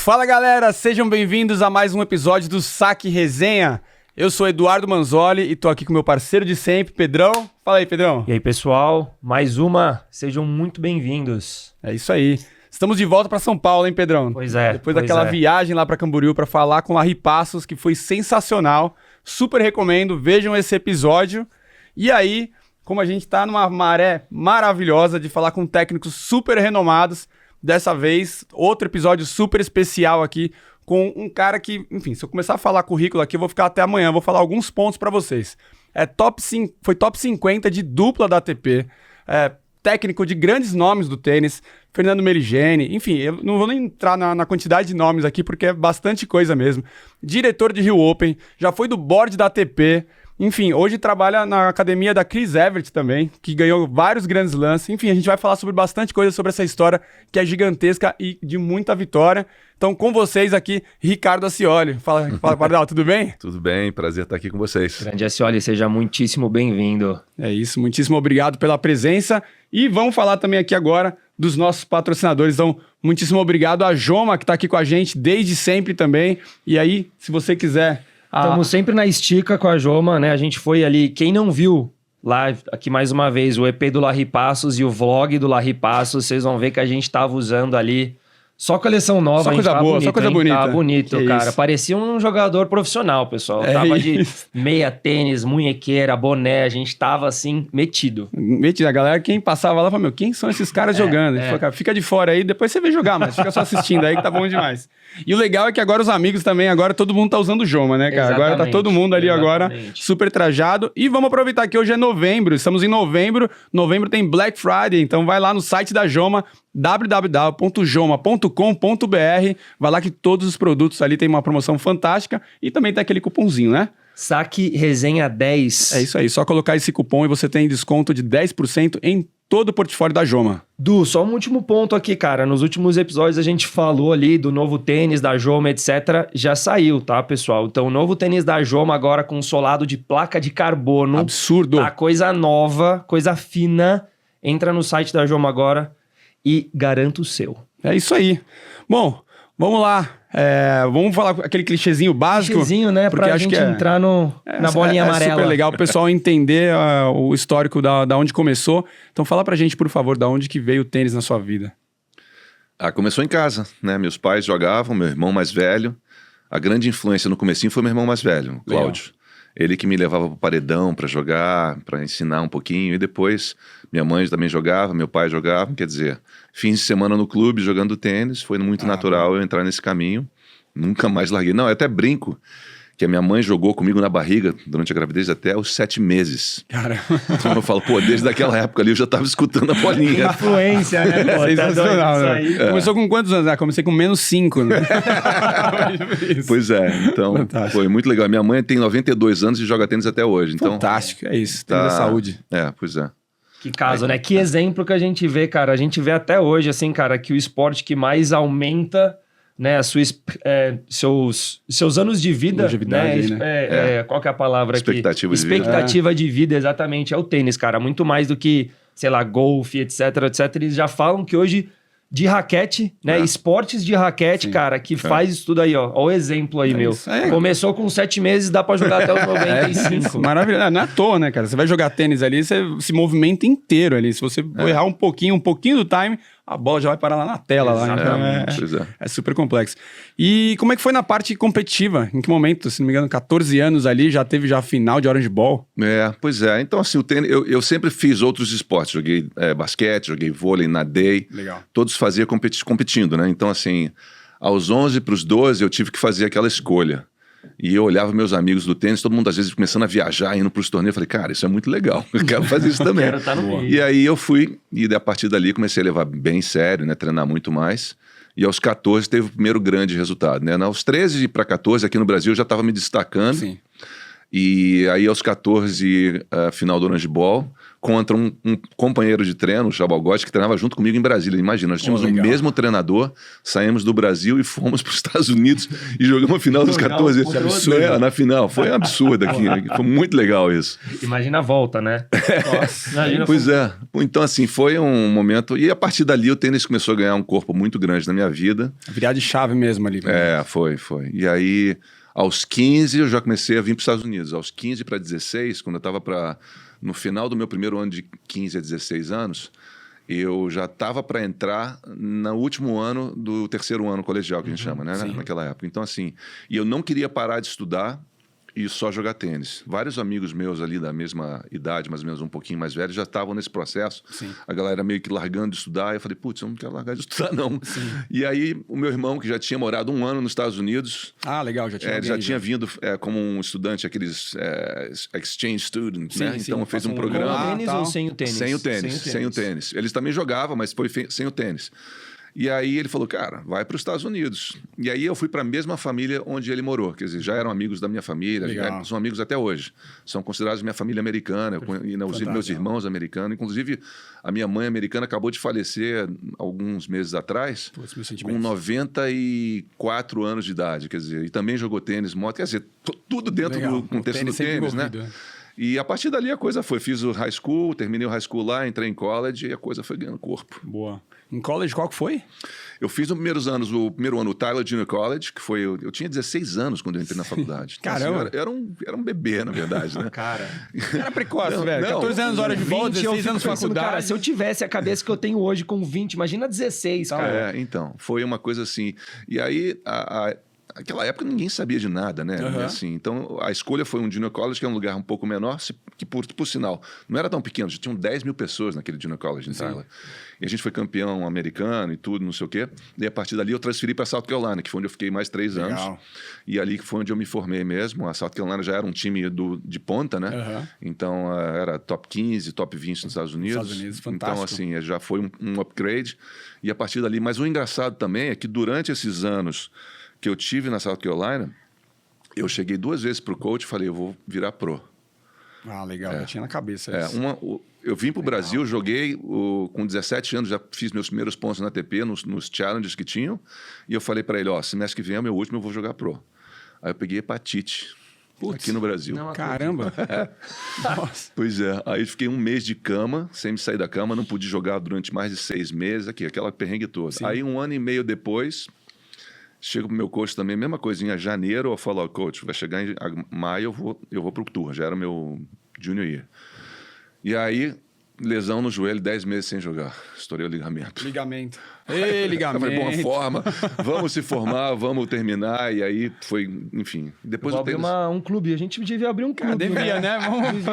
Fala galera, sejam bem-vindos a mais um episódio do Saque Resenha. Eu sou Eduardo Manzoli e tô aqui com meu parceiro de sempre, Pedrão. Fala aí, Pedrão. E aí, pessoal, mais uma, sejam muito bem-vindos. É isso aí. Estamos de volta para São Paulo, hein, Pedrão? Pois é. Depois daquela viagem lá para Camboriú para falar com Larry Passos, que foi sensacional. Super recomendo, vejam esse episódio. E aí, como a gente tá numa maré maravilhosa de falar com técnicos super renomados, dessa vez, outro episódio super especial aqui com um cara que, enfim, se eu começar a falar currículo aqui, eu vou ficar até amanhã, vou falar alguns pontos para vocês. Foi top 50 de dupla da ATP, técnico de grandes nomes do tênis, Fernando Meligeni, enfim, eu não vou nem entrar na quantidade de nomes aqui, porque é bastante coisa mesmo. Diretor de Rio Open, já foi do board da ATP, enfim, hoje trabalha na academia da Chris Evert também, que ganhou vários grandes lances. Enfim, a gente vai falar sobre bastante coisa sobre essa história que é gigantesca e de muita vitória. Então, com vocês aqui, Ricardo Ascioli. Fala Pardal, tudo bem? Tudo bem, prazer estar aqui com vocês. Grande Ascioli, seja muitíssimo bem-vindo. É isso, muitíssimo obrigado pela presença. E vamos falar também aqui agora dos nossos patrocinadores. Então, muitíssimo obrigado à Joma, que está aqui com a gente desde sempre também. E aí, se você quiser... Estamos sempre na estica com a Joma, né? A gente foi ali, quem não viu lá, aqui mais uma vez, o EP do Larry Passos e o vlog do Larry Passos, vocês vão ver que a gente estava usando ali só coleção nova. Só coisa boa, só coisa bonita. Tava bonito, que cara. Isso. Parecia um jogador profissional, pessoal. Tava de meia, tênis, munhequeira, boné, a gente tava assim, metido. Metido, a galera, quem passava lá, falava, meu, quem são esses caras jogando? Falou, cara, fica de fora aí, depois você vem jogar, mas fica só assistindo aí que tá bom demais. E o legal é que agora os amigos também, agora todo mundo tá usando o Joma, né, cara? Agora tá todo mundo ali agora super trajado. E vamos aproveitar que hoje é novembro, estamos em novembro. Novembro tem Black Friday, então vai lá no site da Joma, www.joma.com.br, vai lá que todos os produtos ali tem uma promoção fantástica e também tem aquele cupomzinho, né? Saque Resenha 10. É isso aí, só colocar esse cupom e você tem desconto de 10% em todo o portfólio da Joma. Du, só um último ponto aqui, cara. Nos últimos episódios a gente falou ali do novo tênis da Joma, etc. Já saiu, tá, pessoal? Então, o novo tênis da Joma agora com solado de placa de carbono. Absurdo. Tá, coisa nova, coisa fina. Entra no site da Joma agora e garanta o seu. É isso aí. Bom, vamos lá. Vamos falar aquele clichêzinho básico. Clichêzinho, né? Porque pra acho gente que entrar na bolinha amarela. É super legal o pessoal entender o histórico da onde começou. Então fala pra gente, por favor, da onde que veio o tênis na sua vida. Começou em casa, né? Meus pais jogavam, meu irmão mais velho. A grande influência no comecinho foi meu irmão mais velho, o Cláudio. Legal. Ele que me levava pro paredão pra jogar, pra ensinar um pouquinho. E depois minha mãe também jogava, meu pai jogava. Quer dizer, fins de semana no clube jogando tênis. Foi muito natural eu entrar nesse caminho. Nunca mais larguei. Não, eu até brinco que a minha mãe jogou comigo na barriga durante a gravidez até os 7 meses. Cara. Então eu falo, desde aquela época ali eu já tava escutando a bolinha. Influência, né? Pô, sensacional, né? Começou com quantos anos? Comecei com menos 5, né? Pois é, então fantástico. Foi muito legal. Minha mãe tem 92 anos e joga tênis até hoje. Então, fantástico, é isso. Tênis da saúde. Pois é. Que caso, né? Que exemplo que a gente vê, cara. A gente vê até hoje, assim, cara, que o esporte que mais aumenta, né, seus anos de vida, né? Qual que é a palavra aqui? Expectativa de vida, exatamente, é o tênis, cara. Muito mais do que, sei lá, golfe, etc. Eles já falam que hoje, de raquete, né? Esportes de raquete, sim, cara, que faz isso tudo aí, ó. Ó o exemplo aí, meu. Começou com 7 meses, dá pra jogar até os 95. Maravilha. Não é à toa, né, cara? Você vai jogar tênis ali, você se movimenta inteiro ali. Se você errar um pouquinho do time, a bola já vai parar lá na tela. Lá. Então é super complexo. E como é que foi na parte competitiva? Em que momento? Se não me engano, 14 anos ali, já teve a final de Orange Ball? Pois é. Então, assim, o tênis, eu sempre fiz outros esportes. Joguei basquete, joguei vôlei, nadei. Legal. Todos fazia competindo, né? Então, assim, aos 11 para os 12, eu tive que fazer aquela escolha. E eu olhava meus amigos do tênis, todo mundo às vezes começando a viajar, indo para os torneios. Eu falei, cara, isso é muito legal, eu quero fazer isso também. Quero estar no meio. E aí eu fui, e a partir dali comecei a levar bem sério, né? Treinar muito mais. E aos 14 teve o primeiro grande resultado, né? Aos 13 para 14, aqui no Brasil, eu já estava me destacando. Sim. E aí aos 14, final do Orange Ball, contra um companheiro de treino, o Chabalgotti, que treinava junto comigo em Brasília. Imagina, nós tínhamos o mesmo treinador, saímos do Brasil e fomos para os Estados Unidos e jogamos a final dos 14. Na final. Foi um absurdo aqui. Foi muito legal isso. Imagina a volta, né? Nossa, pois é. Então, assim, foi um momento... E a partir dali o tênis começou a ganhar um corpo muito grande na minha vida. Virar de chave mesmo ali. Foi. E aí, aos 15, eu já comecei a vir para os Estados Unidos. Aos 15 para 16, quando eu estava no final do meu primeiro ano de 15 a 16 anos, eu já estava para entrar no último ano do terceiro ano colegial, que a gente chama, né? Naquela época. Então, assim, e eu não queria parar de estudar e só jogar tênis. Vários amigos meus ali da mesma idade, mais ou menos um pouquinho mais velhos, já estavam nesse processo. Sim. A galera meio que largando de estudar. Eu falei, putz, eu não quero largar de estudar, não. Sim. E aí, o meu irmão, que já tinha morado um ano nos Estados Unidos... Ah, legal, já tinha tinha vindo como um estudante, aqueles exchange students, né? Então, fez um programa... Com o tênis ou sem o tênis? Sem o tênis. Eles também jogavam, mas foi sem o tênis. E aí ele falou, cara, vai para os Estados Unidos. E aí eu fui para a mesma família onde ele morou. Quer dizer, já eram amigos da minha família, são amigos até hoje. São considerados minha família americana, meus irmãos americanos. Inclusive, a minha mãe americana acabou de falecer alguns meses atrás, com 94 anos de idade. Quer dizer, e também jogou tênis, moto, quer dizer, tudo dentro do contexto do tênis, né? E a partir dali a coisa foi. Fiz o high school, terminei o high school lá, entrei em college e a coisa foi ganhando corpo. Boa. Em college, qual que foi? Eu fiz no primeiro ano o Tyler Junior College, que foi... Eu tinha 16 anos quando eu entrei na faculdade. Então, caramba! Assim, era um bebê, na verdade, né? Cara, era precoce, velho. 14 anos, hora de bola, 16 anos de faculdade. Cara, se eu tivesse a cabeça que eu tenho hoje com 20, imagina 16, cara. Então, foi uma coisa assim. E aí, naquela época ninguém sabia de nada, né? Assim, então, a escolha foi um Junior College, que é um lugar um pouco menor, que por sinal, não era tão pequeno, já tinham 10 mil pessoas naquele Junior College em Tyler. E a gente foi campeão americano e tudo, não sei o quê. E a partir dali eu transferi para South Carolina, que foi onde eu fiquei mais 3 anos. E ali que foi onde eu me formei mesmo. A South Carolina já era um time de ponta, né? Então, era top 15, top 20 nos Estados Unidos. Fantástico. Então, assim, já foi um upgrade. E a partir dali... Mas o engraçado também é que durante esses anos que eu tive na South Carolina, eu cheguei 2 vezes pro coach e falei, eu vou virar pro. Ah, legal, já tinha na cabeça isso. Eu vim pro Brasil, joguei com 17 anos, já fiz meus primeiros pontos na ATP, nos challenges que tinham, e eu falei para ele, semestre que vem é o meu último, eu vou jogar pro. Aí eu peguei hepatite. Aqui no Brasil. Não, caramba! Nossa. Pois é. Aí fiquei 1 mês de cama, sem me sair da cama, não pude jogar durante mais de 6 meses, aquela perrengue toda. Sim. Aí 1 ano e meio depois... Chego pro meu coach também, mesma coisinha, janeiro, eu falo, coach, vai chegar em maio, eu vou pro tour, já era meu junior year. E aí, lesão no joelho, 10 meses sem jogar, estourei o ligamento. Ei, ligamento. Foi boa forma, vamos se formar, vamos terminar, e aí foi, enfim. Depois eu abrir um clube, a gente devia abrir um clube. Devia, né? Vamos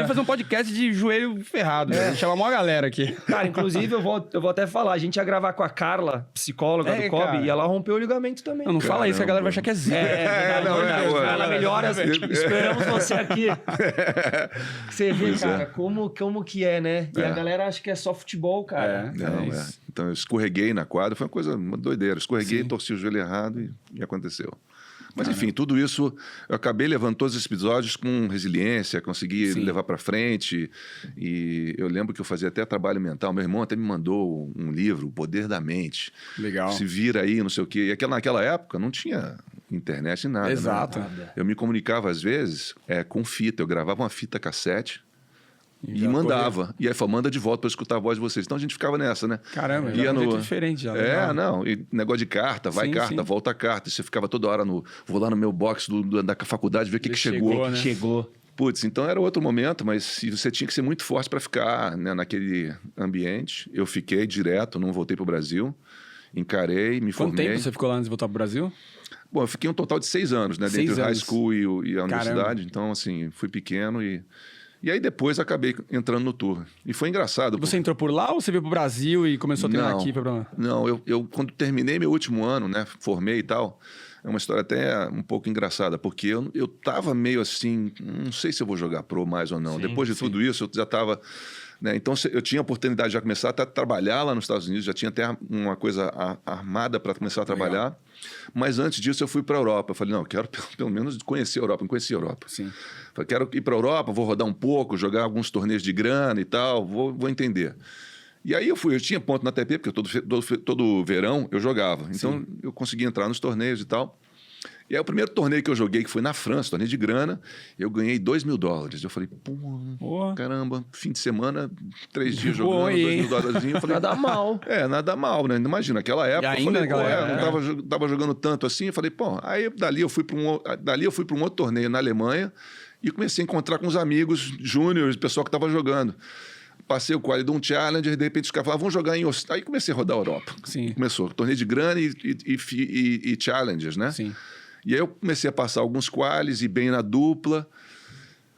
fazer um podcast de joelho ferrado, chamar a maior galera aqui. Cara, inclusive eu vou até falar, a gente ia gravar com a Carla, psicóloga do COB, e ela rompeu o ligamento também. Não fala isso, a galera vai achar que é zica. Ela melhora, esperamos você aqui. Você vê, cara, como que é, né? E a galera acha que é só futebol, cara. Então eu escorreguei na quadra, foi uma doideira. Escorreguei, torci o joelho errado e aconteceu. Mas enfim, tudo isso, eu acabei levando todos os episódios com resiliência, consegui levar para frente. E eu lembro que eu fazia até trabalho mental. Meu irmão até me mandou um livro, O Poder da Mente. Legal. Se vira aí, não sei o quê. E naquela época não tinha internet nem nada. Exato. Né? Eu me comunicava às vezes com fita. Eu gravava uma fita cassete. E mandava. Correu. E aí falou, manda de volta para escutar a voz de vocês. Então a gente ficava nessa, né? Caramba, já no... diferente já. E negócio de carta, volta carta. E você ficava toda hora vou lá no meu box da faculdade ver o que chegou. Né? Chegou. Putz, então era outro momento, mas você tinha que ser muito forte para ficar, né, naquele ambiente. Eu fiquei direto, não voltei para o Brasil. Encarei, me formei. Quanto tempo você ficou lá antes de voltar para o Brasil? Bom, eu fiquei um total de 6 anos, né? Dentro do high school e a universidade. Então, assim, fui pequeno E aí depois acabei entrando no tour. E foi engraçado. Você entrou por lá ou você veio pro Brasil e começou a treinar aqui? Não, eu quando terminei meu último ano, né, formei e tal, é uma história até um pouco engraçada, porque eu tava meio assim, não sei se eu vou jogar pro mais ou não. Depois de tudo isso, eu já tava Né? Então eu tinha a oportunidade de já começar a trabalhar lá nos Estados Unidos, já tinha até uma coisa armada para começar a trabalhar. Legal. Mas antes disso eu fui para a Europa. Eu falei, não, eu quero pelo menos conhecer a Europa. Não conhecia a Europa. Sim. Falei, quero ir para a Europa, vou rodar um pouco, jogar alguns torneios de grana e tal, vou entender. E aí eu tinha ponto na ATP, porque todo verão eu jogava. Então eu conseguia entrar nos torneios e tal. E aí o primeiro torneio que eu joguei, que foi na França, torneio de grana, eu ganhei $2.000. Eu falei, pô, caramba, fim de semana, 3 dias jogando, $2.000. Eu falei, nada mal. Nada mal, né? Imagina, naquela época, eu falei, não tava jogando tanto assim, eu falei, pô, aí dali eu fui para um outro torneio na Alemanha e comecei a encontrar com os amigos júniores, pessoal que tava jogando. Passei o quali de um Challenger, de repente os caras falavam, vamos jogar em... Aí comecei a rodar a Europa. Sim. Começou, torneio de grana e Challengers, né? Sim. E aí eu comecei a passar alguns qualis e bem na dupla.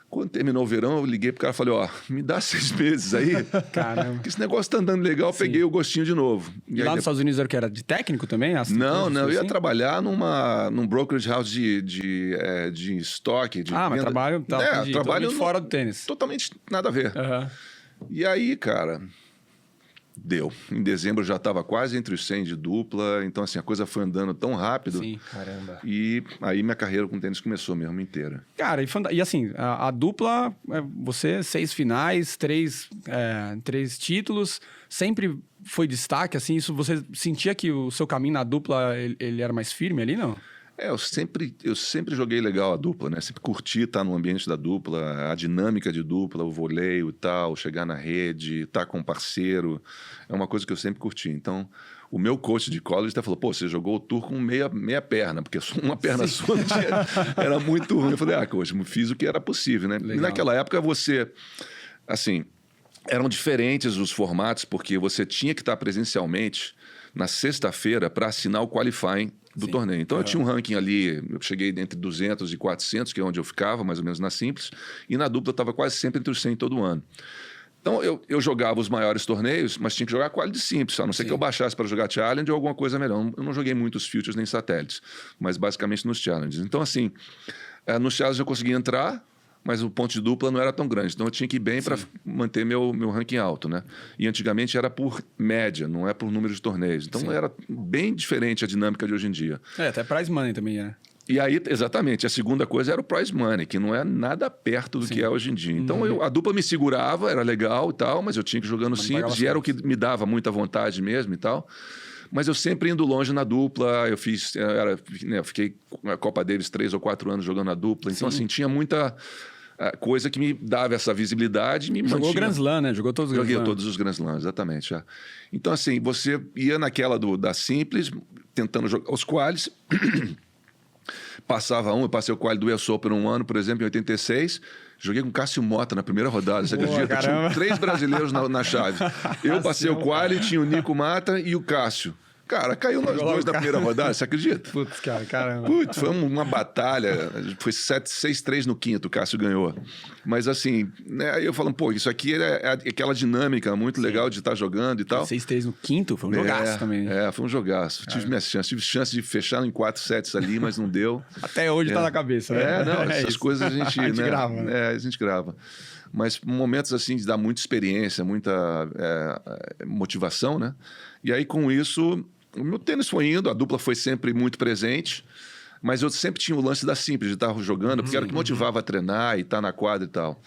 Quando terminou o verão, eu liguei pro cara e falei, me dá 6 meses aí. Caramba. Porque esse negócio tá andando legal, eu peguei o gostinho de novo. E lá nos Estados Unidos era o que? Era de técnico também? Não, eu ia trabalhar num brokerage house de estoque. Mas trabalho totalmente fora do tênis. Totalmente nada a ver. E aí, cara... Deu. Em dezembro eu já estava quase entre os 100 de dupla, então assim, a coisa foi andando tão rápido. Sim, caramba. E aí minha carreira com tênis começou mesmo inteira. Cara, e assim, a dupla, você 6 finais, 3 títulos, sempre foi destaque, assim, isso você sentia que o seu caminho na dupla, ele era mais firme ali, não? Eu sempre joguei legal a dupla, né? Sempre curti estar no ambiente da dupla, a dinâmica de dupla, o voleio e tal, chegar na rede, estar com um parceiro, é uma coisa que eu sempre curti. Então, o meu coach de college até falou, pô, você jogou o tour com meia perna, porque uma perna sua era muito ruim. Eu falei, coach, fiz o que era possível, né? Legal. E naquela época você, assim, eram diferentes os formatos, porque você tinha que estar presencialmente na sexta-feira para assinar o qualifying do torneio. Então eu tinha um ranking ali, eu cheguei entre 200 e 400, que é onde eu ficava, mais ou menos na simples, e na dupla eu estava quase sempre entre os 100 todo ano. Então eu jogava os maiores torneios, mas tinha que jogar quali de simples, a não ser que eu baixasse para jogar challenge ou alguma coisa melhor. Eu não joguei muitos futures nem satélites, mas basicamente nos challenges. Então assim, nos challenges eu conseguia entrar, mas o ponto de dupla não era tão grande. Então eu tinha que ir bem para manter meu ranking alto, né? E antigamente era por média, não é por número de torneios. Então era bem diferente a dinâmica de hoje em dia. Até prize money também, né? E aí, exatamente, a segunda coisa era o prize money, que não é nada perto do que é hoje em dia. Então a dupla me segurava, era legal e tal, mas eu tinha que jogar no simples, e era o que me dava muita vontade mesmo e tal. Mas eu sempre indo longe na dupla, eu fiquei na Copa Davis 3 ou 4 anos jogando na dupla, então assim, tinha muita coisa que me dava essa visibilidade e me mantinha. Jogou Grand Slam, né? Jogou todos os Grand Slam. Joguei todos os Grand Slams, exatamente. Então assim, você ia naquela da simples, tentando jogar os qualis, passava eu passei o quali do US Open um ano, por exemplo, em 86, joguei com Cássio Mota na primeira rodada, você acredita? Tinha 3 brasileiros na chave. Eu passei o quali, tinha o Nico Mata e o Cássio. Cara, caiu nós dois na primeira rodada, você acredita? Putz, cara, caramba. Putz, foi uma batalha, foi 6-3 no quinto, o Cássio ganhou. Mas assim, né, aí eu falo, pô, isso aqui é aquela dinâmica muito legal de estar jogando e tal. 6-3 no quinto, foi um jogaço também. Foi um jogaço. Tive chance de fechar em 4 sets ali, mas não deu. Até hoje tá na cabeça, né? Essas coisas a gente grava. Né? A gente grava. Mas momentos assim de dar muita experiência, muita motivação, né? E aí com isso, o meu tênis foi indo, a dupla foi sempre muito presente, mas eu sempre tinha o lance da simples, de estar jogando, porque era o que motivava a treinar e estar na quadra e tal.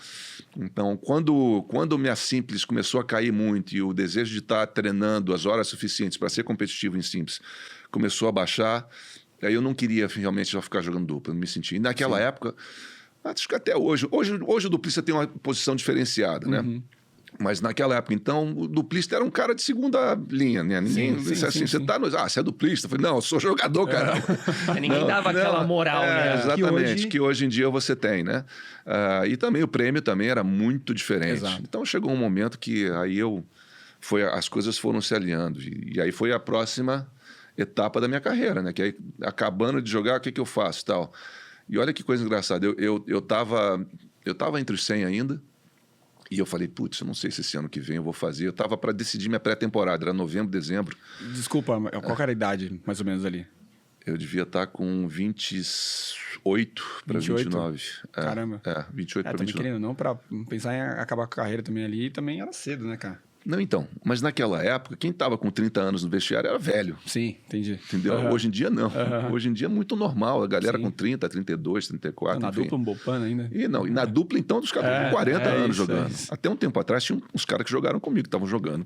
Então, quando minha simples começou a cair muito e o desejo de estar treinando as horas suficientes para ser competitivo em simples começou a baixar, aí eu não queria realmente já ficar jogando dupla, não me sentia. E naquela época, acho que até hoje o duplista tem uma posição diferenciada, né? Mas naquela época, então, o duplista era um cara de segunda linha, né? Ninguém disse assim, você tá no... você é duplista? Eu falei, não, eu sou jogador, cara. Ninguém dava aquela moral, né? Exatamente, que hoje em dia você tem, né? E também o prêmio também era muito diferente. Exato. Então chegou um momento que aí as coisas foram se alinhando. E aí foi a próxima etapa da minha carreira, né? Que aí, acabando de jogar, o que eu faço tal? E olha que coisa engraçada, eu tava entre os 100 ainda, e eu falei, putz, eu não sei se esse ano que vem eu vou fazer. Eu tava para decidir minha pré-temporada, era novembro, dezembro. Desculpa, qual era a idade, mais ou menos, ali? Eu devia estar com 28 para 29. Caramba. 28 para 29. Querendo não, para pensar em acabar com a carreira também ali, também era cedo, né, cara? Não, então. Mas naquela época, quem estava com 30 anos no vestiário era velho. Sim, entendi. Entendeu? Hoje em dia, não. Hoje em dia é muito normal. A galera com 30, 32, 34. Na dupla, um Bopan ainda. E na dupla, então, dos caras com 40 anos jogando. Até um tempo atrás, tinha uns caras que jogaram comigo, que estavam jogando.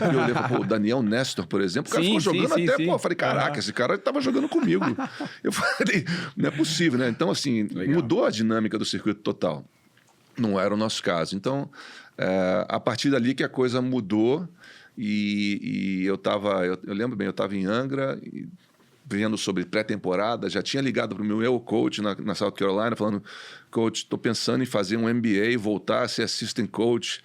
Eu lembro, o Daniel Nestor, por exemplo, o cara ficou jogando até, eu falei, caraca, esse cara estava jogando comigo. Eu falei, não é possível, né? Então, assim, mudou a dinâmica do circuito total. Não era o nosso caso. Então, a partir dali que a coisa mudou e eu lembro bem, eu estava em Angra vendo sobre pré-temporada, já tinha ligado para o meu coach na South Carolina, falando, coach, estou pensando em fazer um MBA, voltar a ser assistant coach.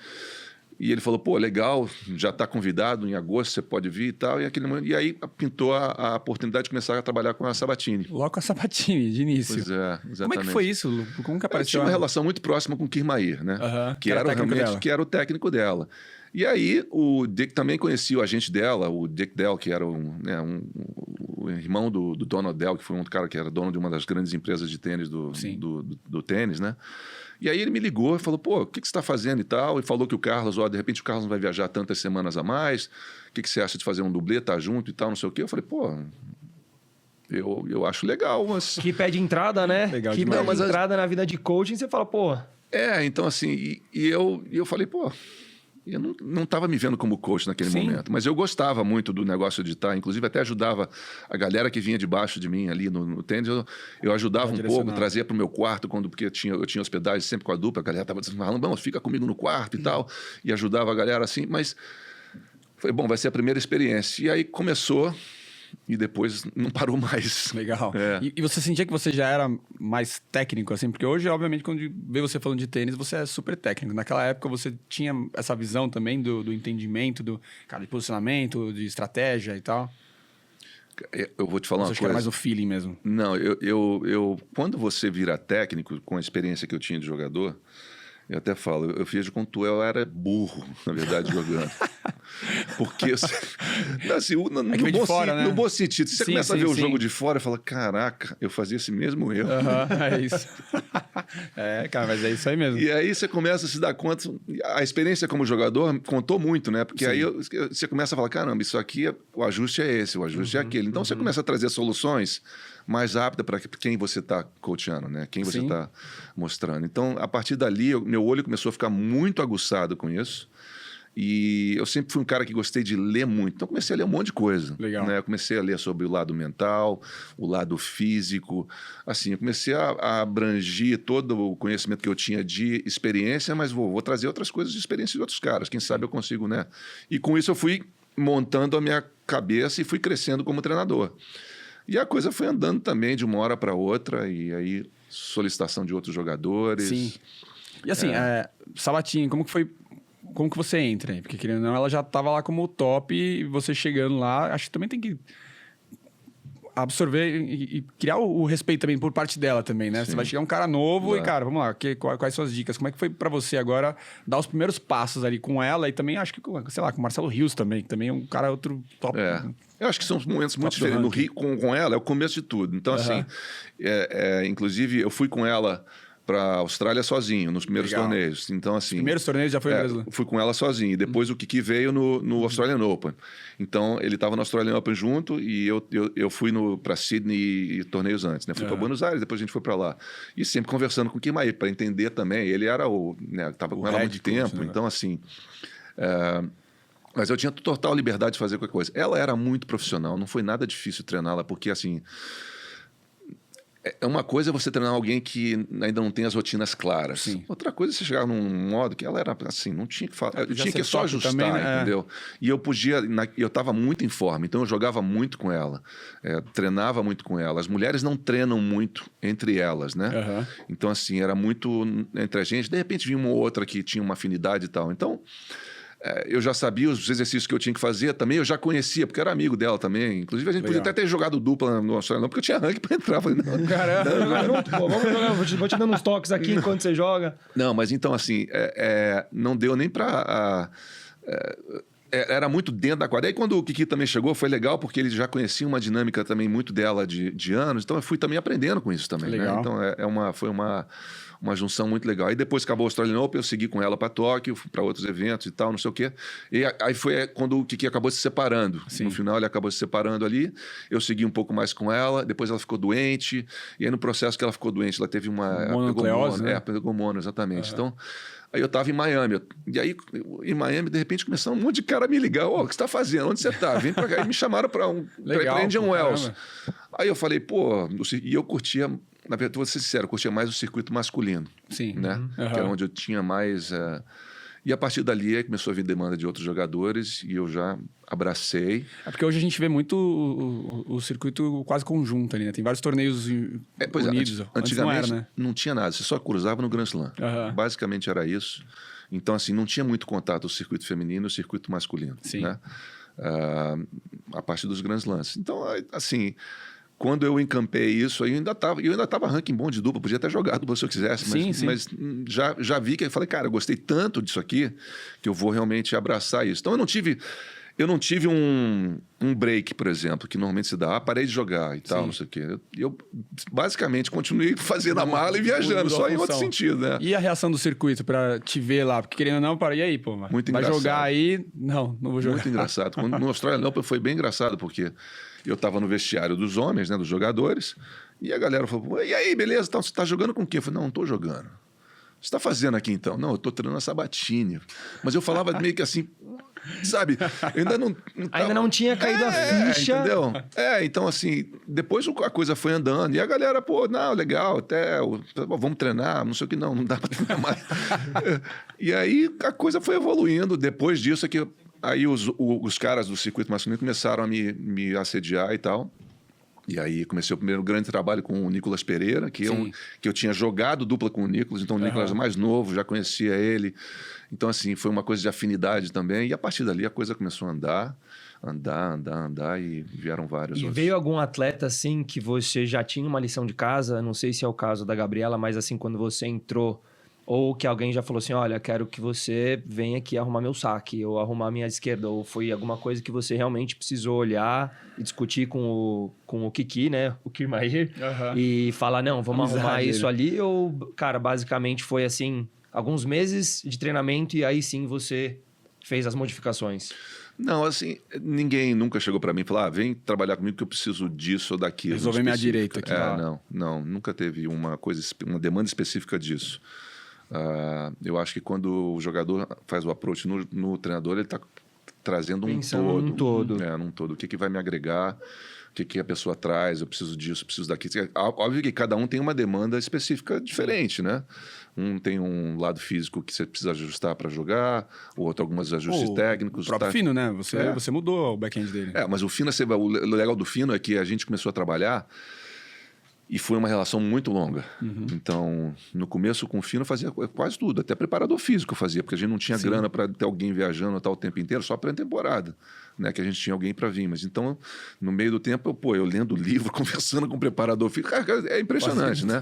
E ele falou, pô, legal, já está convidado, em agosto você pode vir e tal. E aí pintou a oportunidade de começar a trabalhar com a Sabatini. Logo com a Sabatini, de início. Pois é, exatamente. Como é que foi isso, Lu? Como que apareceu? Eu tinha uma relação muito próxima com o Kirmair, né? Que era o técnico dela. E aí o Dick também conhecia o agente dela, o Dick Dell, que era o irmão do Donald Dell, que foi um cara que era dono de uma das grandes empresas de tênis do tênis, né? E aí ele me ligou e falou, pô, o que você está fazendo e tal? E falou que o Carlos, de repente o Carlos não vai viajar tantas semanas a mais, o que você acha de fazer um dublê, tá junto e tal, não sei o quê? Eu falei, pô, eu acho legal, mas... Que pede entrada, né? Legal que demais. pede entrada na vida de coaching, você fala, pô... Então assim, eu falei, pô... Eu não estava me vendo como coach naquele momento, mas eu gostava muito do negócio de estar, inclusive até ajudava a galera que vinha debaixo de mim ali no tênis, eu ajudava um pouco, trazia para o meu quarto, porque eu tinha hospedagem sempre com a dupla, a galera estava falando, vamos, fica comigo no quarto e tal, e ajudava a galera assim, mas foi bom, vai ser a primeira experiência. E aí começou... E depois não parou mais. Legal. E você sentia que você já era mais técnico, assim? Porque hoje, obviamente, quando vê você falando de tênis, você é super técnico. Naquela época, você tinha essa visão também do entendimento, de posicionamento, de estratégia e tal? Eu vou te falar uma coisa. Você acha que era mais o feeling mesmo? Não, quando você vira técnico, com a experiência que eu tinha de jogador, eu até falo, eu fiz com tu, eu era burro, na verdade, jogando. Porque, assim, no bom sentido, você começa a ver o jogo de fora e fala, caraca, eu fazia esse mesmo erro. É isso. Cara, mas é isso aí mesmo. E aí você começa a se dar conta, a experiência como jogador contou muito, né? Porque aí você começa a falar, caramba, isso aqui, o ajuste é esse, o ajuste é aquele. Então você começa a trazer soluções mais rápidas para quem você está coachando, né? Quem você está mostrando. Então, a partir dali, meu olho começou a ficar muito aguçado com isso. E eu sempre fui um cara que gostei de ler muito. Então comecei a ler um monte de coisa. Legal. Né? Eu comecei a ler sobre o lado mental, o lado físico. Assim, eu comecei a abranger todo o conhecimento que eu tinha de experiência, mas vou trazer outras coisas de experiência de outros caras. Quem sabe eu consigo, né? E com isso eu fui montando a minha cabeça e fui crescendo como treinador. E a coisa foi andando também de uma hora para outra. E aí, solicitação de outros jogadores. Sim. E assim, Sabatini, como que foi... Como que você entra aí? Porque, querendo ou não, ela já estava lá como top e você chegando lá, acho que também tem que absorver e criar o respeito também por parte dela também, né? Sim. Você vai chegar um cara novo e, cara, vamos lá, quais são as dicas? Como é que foi pra você agora dar os primeiros passos ali com ela e também acho que, sei lá, com o Marcelo Rios também, que também é um cara outro top. Eu acho que são momentos muito diferentes. No Rio, com ela, é o começo de tudo. Então, assim, inclusive, eu fui com ela para a Austrália sozinho, nos primeiros torneios. Então, assim... Os primeiros torneios já foi mesmo? Fui com ela sozinho. E depois o Kiki veio no Australian Open. Então, ele estava no Australian Open junto e eu fui para Sydney e torneios antes. Né? Fui para Buenos Aires, depois a gente foi para lá. E sempre conversando com o Kirmair, para entender também. Ele era estava com ela há muito tempo. Então, assim... Mas eu tinha total liberdade de fazer qualquer coisa. Ela era muito profissional, não foi nada difícil treiná-la, porque, assim... Uma coisa é você treinar alguém que ainda não tem as rotinas claras. Sim. Outra coisa é você chegar num modo que ela era assim, não tinha que falar. Eu tinha que só ajustar, também, né? Entendeu? E eu podia. Eu estava muito em forma, então eu jogava muito com ela, treinava muito com ela. As mulheres não treinam muito entre elas, né? Então, assim, era muito entre a gente. De repente vinha uma ou outra que tinha uma afinidade e tal. Então. Eu já sabia os exercícios que eu tinha que fazer também, eu já conhecia, porque eu era amigo dela também. Inclusive, a gente podia até ter jogado dupla no Australian, porque eu tinha ranking pra entrar. Falei, não, caramba, vamos jogar, vou te dando uns toques aqui enquanto você joga. Não, mas então, assim, não deu nem pra... era muito dentro da quadra. Aí quando o Kiki também chegou, foi legal, porque ele já conhecia uma dinâmica também muito dela de anos, então eu fui também aprendendo com isso também, né? Então foi uma junção muito legal. Aí depois acabou o Australian Open, eu segui com ela para Tóquio, para outros eventos e tal, não sei o quê. E aí foi quando o Kiki acabou se separando. Sim. No final ele acabou se separando ali, eu segui um pouco mais com ela, depois ela ficou doente, e aí no processo que ela ficou doente, ela teve uma... Mononucleose, né? Pegou mono, exatamente. Então, aí eu tava em Miami, e aí em Miami, de repente, começou um monte de cara a me ligar, o que você tá fazendo? Onde você tá? Vem pra cá. E me chamaram pra Indian Wells. Aí eu falei, e eu curtia, na verdade, vou ser sincero, eu curtia mais o circuito masculino. Sim. Né? Que era onde eu tinha mais... E a partir dali começou a vir demanda de outros jogadores e eu já abracei. É porque hoje a gente vê muito o circuito quase conjunto ali, né? Tem vários torneios unidos. Antigamente não tinha nada, você só cruzava no Grand Slam. Basicamente era isso. Então, assim, não tinha muito contato o circuito feminino e o circuito masculino. Sim. Né? A partir dos Grand Slams. Então, assim... Quando eu encampei isso, eu ainda tava ranking bom de dupla, podia até jogar dupla se eu quisesse, mas já vi que eu falei, cara, eu gostei tanto disso aqui que eu vou realmente abraçar isso. Então eu não tive um break, por exemplo, que normalmente se dá, parei de jogar e tal, não sei o quê. Eu basicamente continuei fazendo a mala e viajando, só em outro sentido, né? E a reação do circuito pra te ver lá? Porque querendo ou não, e aí, pô, muito vai engraçado. Jogar aí? Não vou jogar. Muito engraçado. No Australian Open foi bem engraçado, porque eu tava no vestiário dos homens, né, dos jogadores, e a galera falou, e aí, beleza, você tá jogando com quem? Eu falei, não tô jogando. Você tá fazendo aqui então? Não, eu tô treinando a Sabatini. Mas eu falava meio que assim, sabe? Eu ainda não tinha caído a ficha. Entendeu? Então assim, depois a coisa foi andando. E a galera, legal, vamos treinar, não sei o que, não dá pra treinar mais. E aí a coisa foi evoluindo. Depois disso é que aí os caras do circuito masculino começaram a me assediar e tal. E aí comecei o primeiro grande trabalho com o Nicolas Pereira, que eu tinha jogado dupla com o Nicolas, então o Nicolas é mais novo, já conhecia ele. Então, assim, foi uma coisa de afinidade também. E a partir dali a coisa começou a andar e vieram vários outros. E veio algum atleta, assim, que você já tinha uma lição de casa? Não sei se é o caso da Gabriela, mas assim, quando você entrou... Ou que alguém já falou assim, olha, quero que você venha aqui arrumar meu saque, ou arrumar minha esquerda, ou foi alguma coisa que você realmente precisou olhar e discutir com o Kiki, né, o Kirmair, e falar, não, vamos arrumar isso ali, ou, cara, basicamente foi assim, alguns meses de treinamento e aí sim você fez as modificações? Não, assim, ninguém nunca chegou para mim e falou, vem trabalhar comigo que eu preciso disso ou daquilo. Resolver minha direita aqui. Não, nunca teve uma demanda específica disso. Eu acho que quando o jogador faz o approach no treinador, ele está trazendo um todo. Num todo. O que vai me agregar, o que a pessoa traz, eu preciso disso, preciso daquilo. Óbvio que cada um tem uma demanda específica diferente, né? Um tem um lado físico que você precisa ajustar para jogar, o outro alguns ajustes técnicos. O próprio Fino, né? Você mudou o back-end dele. Mas o Fino, o legal do Fino é que a gente começou a trabalhar e foi uma relação muito longa. Então, no começo com o Fino eu fazia quase tudo, até preparador físico eu fazia, porque a gente não tinha grana para ter alguém viajando o tempo inteiro, só pré-temporada, né, que a gente tinha alguém para vir. Mas então, no meio do tempo, eu lendo livro, conversando com o preparador físico, cara, é impressionante, né?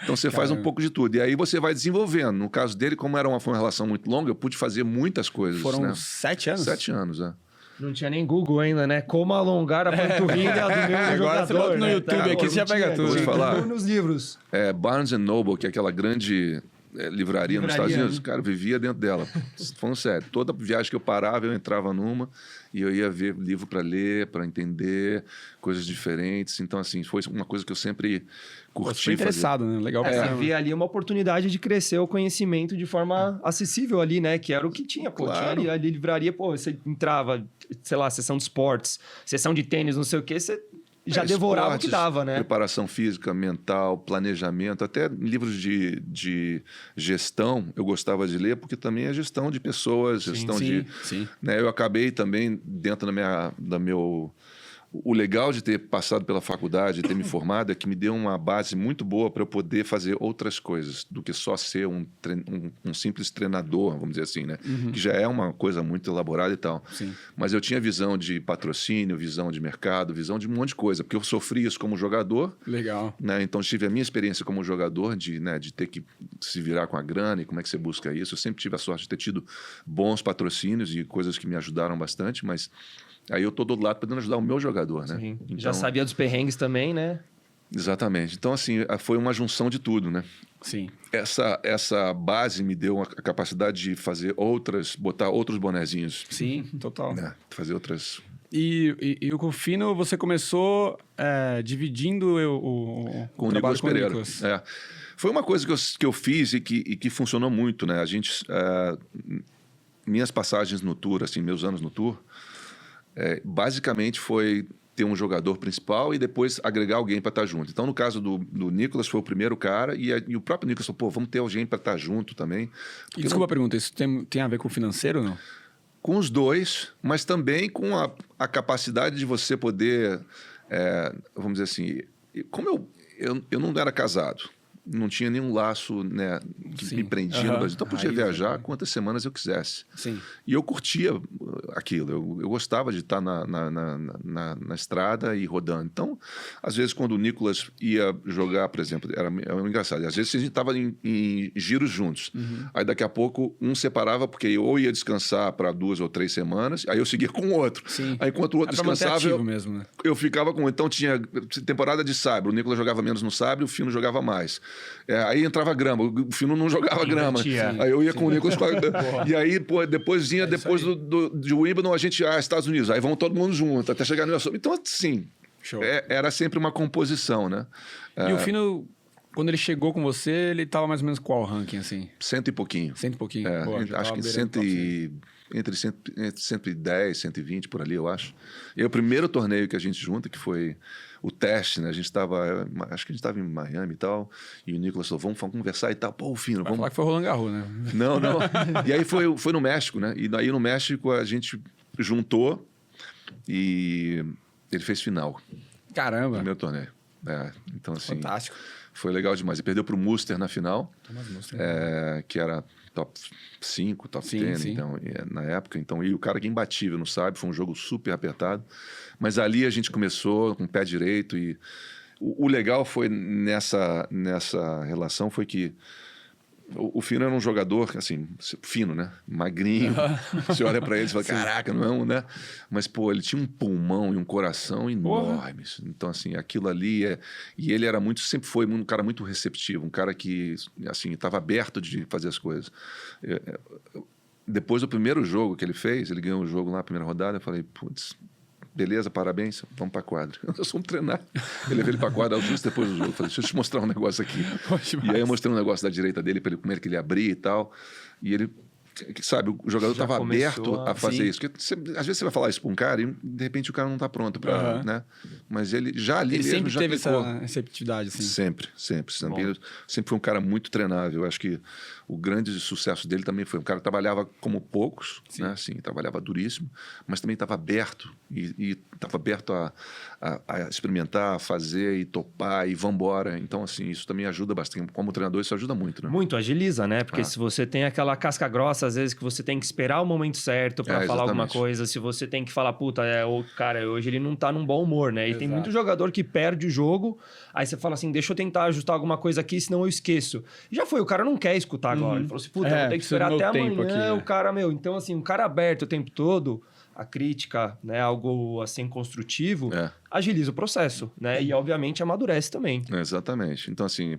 Então você faz um pouco de tudo. E aí você vai desenvolvendo. No caso dele, como foi uma relação muito longa, eu pude fazer muitas coisas. Foram 7 anos? 7 anos, Não tinha nem Google ainda, né? Como alongar a panturrilha do meu jogador. Agora você bota no YouTube aqui, você já pega tudo. Vou te falar. Nos livros. Barnes & Noble, que é aquela grande livraria nos Estados Unidos, cara, vivia dentro dela. Falando sério, toda viagem que eu parava, eu entrava numa e eu ia ver livro para ler, para entender coisas diferentes. Então, assim, foi uma coisa que eu sempre curti. Foi interessado, né? Legal. Você vê ali uma oportunidade de crescer o conhecimento de forma acessível ali, né? Que era o que tinha, Claro. Tinha ali livraria, você entrava, sei lá, sessão de esportes, sessão de tênis, não sei o quê, você já devorava esportes, o que dava, né? Preparação física, mental, planejamento, até livros de gestão eu gostava de ler, porque também é gestão de pessoas, gestão de... Sim. Né, eu acabei também, dentro da o legal de ter passado pela faculdade, de ter me formado, é que me deu uma base muito boa para eu poder fazer outras coisas do que só ser um simples treinador, vamos dizer assim, né? Que já é uma coisa muito elaborada e tal. Sim. Mas eu tinha visão de patrocínio, visão de mercado, visão de um monte de coisa, porque eu sofri isso como jogador. Legal. Né? Então tive a minha experiência como jogador de ter que se virar com a grana e como é que você busca isso. Eu sempre tive a sorte de ter tido bons patrocínios e coisas que me ajudaram bastante, mas aí eu tô do outro lado podendo ajudar o meu jogador, né? Sim. Então, já sabia dos perrengues também, né? Exatamente. Então, assim, foi uma junção de tudo, né? Sim. Essa base me deu a capacidade de fazer botar outros bonezinhos. Sim, total. Né? Fazer outras... E o Rufino, você começou dividindo com o trabalho Nicolas com o Pereira. Nicolas. Foi uma coisa que eu fiz e que funcionou muito, né? A gente... minhas passagens no Tour, assim, meus anos no Tour, basicamente foi ter um jogador principal e depois agregar alguém para estar junto. Então, no caso do Nicolas, foi o primeiro cara e o próprio Nicolas falou, pô, vamos ter alguém para estar junto também. E desculpa a pergunta, isso tem a ver com o financeiro ou não? Com os dois, mas também com a capacidade de você poder, vamos dizer assim, como eu não era casado, não tinha nenhum laço, né, que me prendia no Brasil. Então eu podia viajar quantas semanas eu quisesse. Sim. E eu curtia aquilo. Eu gostava de estar na estrada e rodando. Então, às vezes, quando o Nicolas ia jogar, por exemplo, era engraçado. Às vezes a gente estava em giros juntos. Aí daqui a pouco um separava, porque eu ia descansar para 2 ou 3 semanas, aí eu seguia com o outro. Sim. Aí enquanto o outro descansava, mesmo, né? eu ficava com... Então tinha temporada de sabre. O Nicolas jogava menos no sabre, o Fino jogava mais. Aí entrava grama, o Fino não jogava grama. Aí eu ia com o Nicolas. E aí, pô, depois de Wimbledon, a gente ia Estados Unidos. Aí vamos todo mundo junto, até chegar no US Open. Então, assim, era sempre uma composição, né? E o Fino, quando ele chegou com você, ele tava mais ou menos qual ranking, assim? 100 e pouquinho. 100 e pouquinho? Boa, acho que entre 110, 120, por ali, eu acho. E o primeiro torneio que a gente junta, que foi o teste, né? Acho que a gente estava em Miami e tal, e o Nicolas falou, vamos conversar e tal. Pô, Fino, vamos... falar que foi Roland Garros, né? Não. E aí foi no México, né? E daí no México a gente juntou e ele fez final. Caramba! Primeiro torneio. Então, assim... Fantástico. Foi legal demais. E perdeu para o Muster na final, Muster, que era top 5, top 10, então, na época. Então, e o cara que é imbatível, não sabe, foi um jogo super apertado. Mas ali a gente começou com o pé direito e o legal foi nessa relação foi que o Fino era um jogador, assim, fino, né? Magrinho. Você olha pra ele e fala, caraca, não é um, né? Mas, pô, ele tinha um pulmão e um coração enormes. Então, assim, aquilo ali E ele sempre foi um cara muito receptivo, um cara que, assim, estava aberto de fazer as coisas. Depois do primeiro jogo que ele fez, ele ganhou o jogo lá, a primeira rodada, eu falei, putz... Beleza, parabéns, vamos pra quadra. Nós vamos treinar. Eu levei ele pra quadra justo depois do jogo. Falei, deixa eu te mostrar um negócio aqui. E aí eu mostrei um negócio da direita dele pra ele, como é que ele abria e tal. E ele, sabe, o jogador estava aberto a fazer isso. Porque às vezes você vai falar isso pra um cara e de repente o cara não tá pronto pra, né? Mas ele já ali ele mesmo sempre já teve aplicou. essa receptividade, assim. Sempre. Ele sempre foi um cara muito treinável. Eu acho que o grande sucesso dele também foi um cara que trabalhava como poucos, né? Assim, trabalhava duríssimo, mas também estava aberto e estava aberto a experimentar, a fazer e topar e vambora. Então, assim, isso também ajuda bastante. Como treinador, isso ajuda muito, né? Muito, agiliza, né? Porque se você tem aquela casca grossa, às vezes que você tem que esperar o momento certo para falar alguma coisa, se você tem que falar, puta, o cara, hoje ele não tá num bom humor, né? E tem muito jogador que perde o jogo, aí você fala assim, deixa eu tentar ajustar alguma coisa aqui, senão eu esqueço. E já foi, o cara não quer escutar agora. Ele falou assim, puta, vou ter que esperar até amanhã, o cara, então assim, um cara aberto o tempo todo, a crítica, né, algo assim construtivo, agiliza o processo, né? E obviamente amadurece também. Exatamente. Então assim,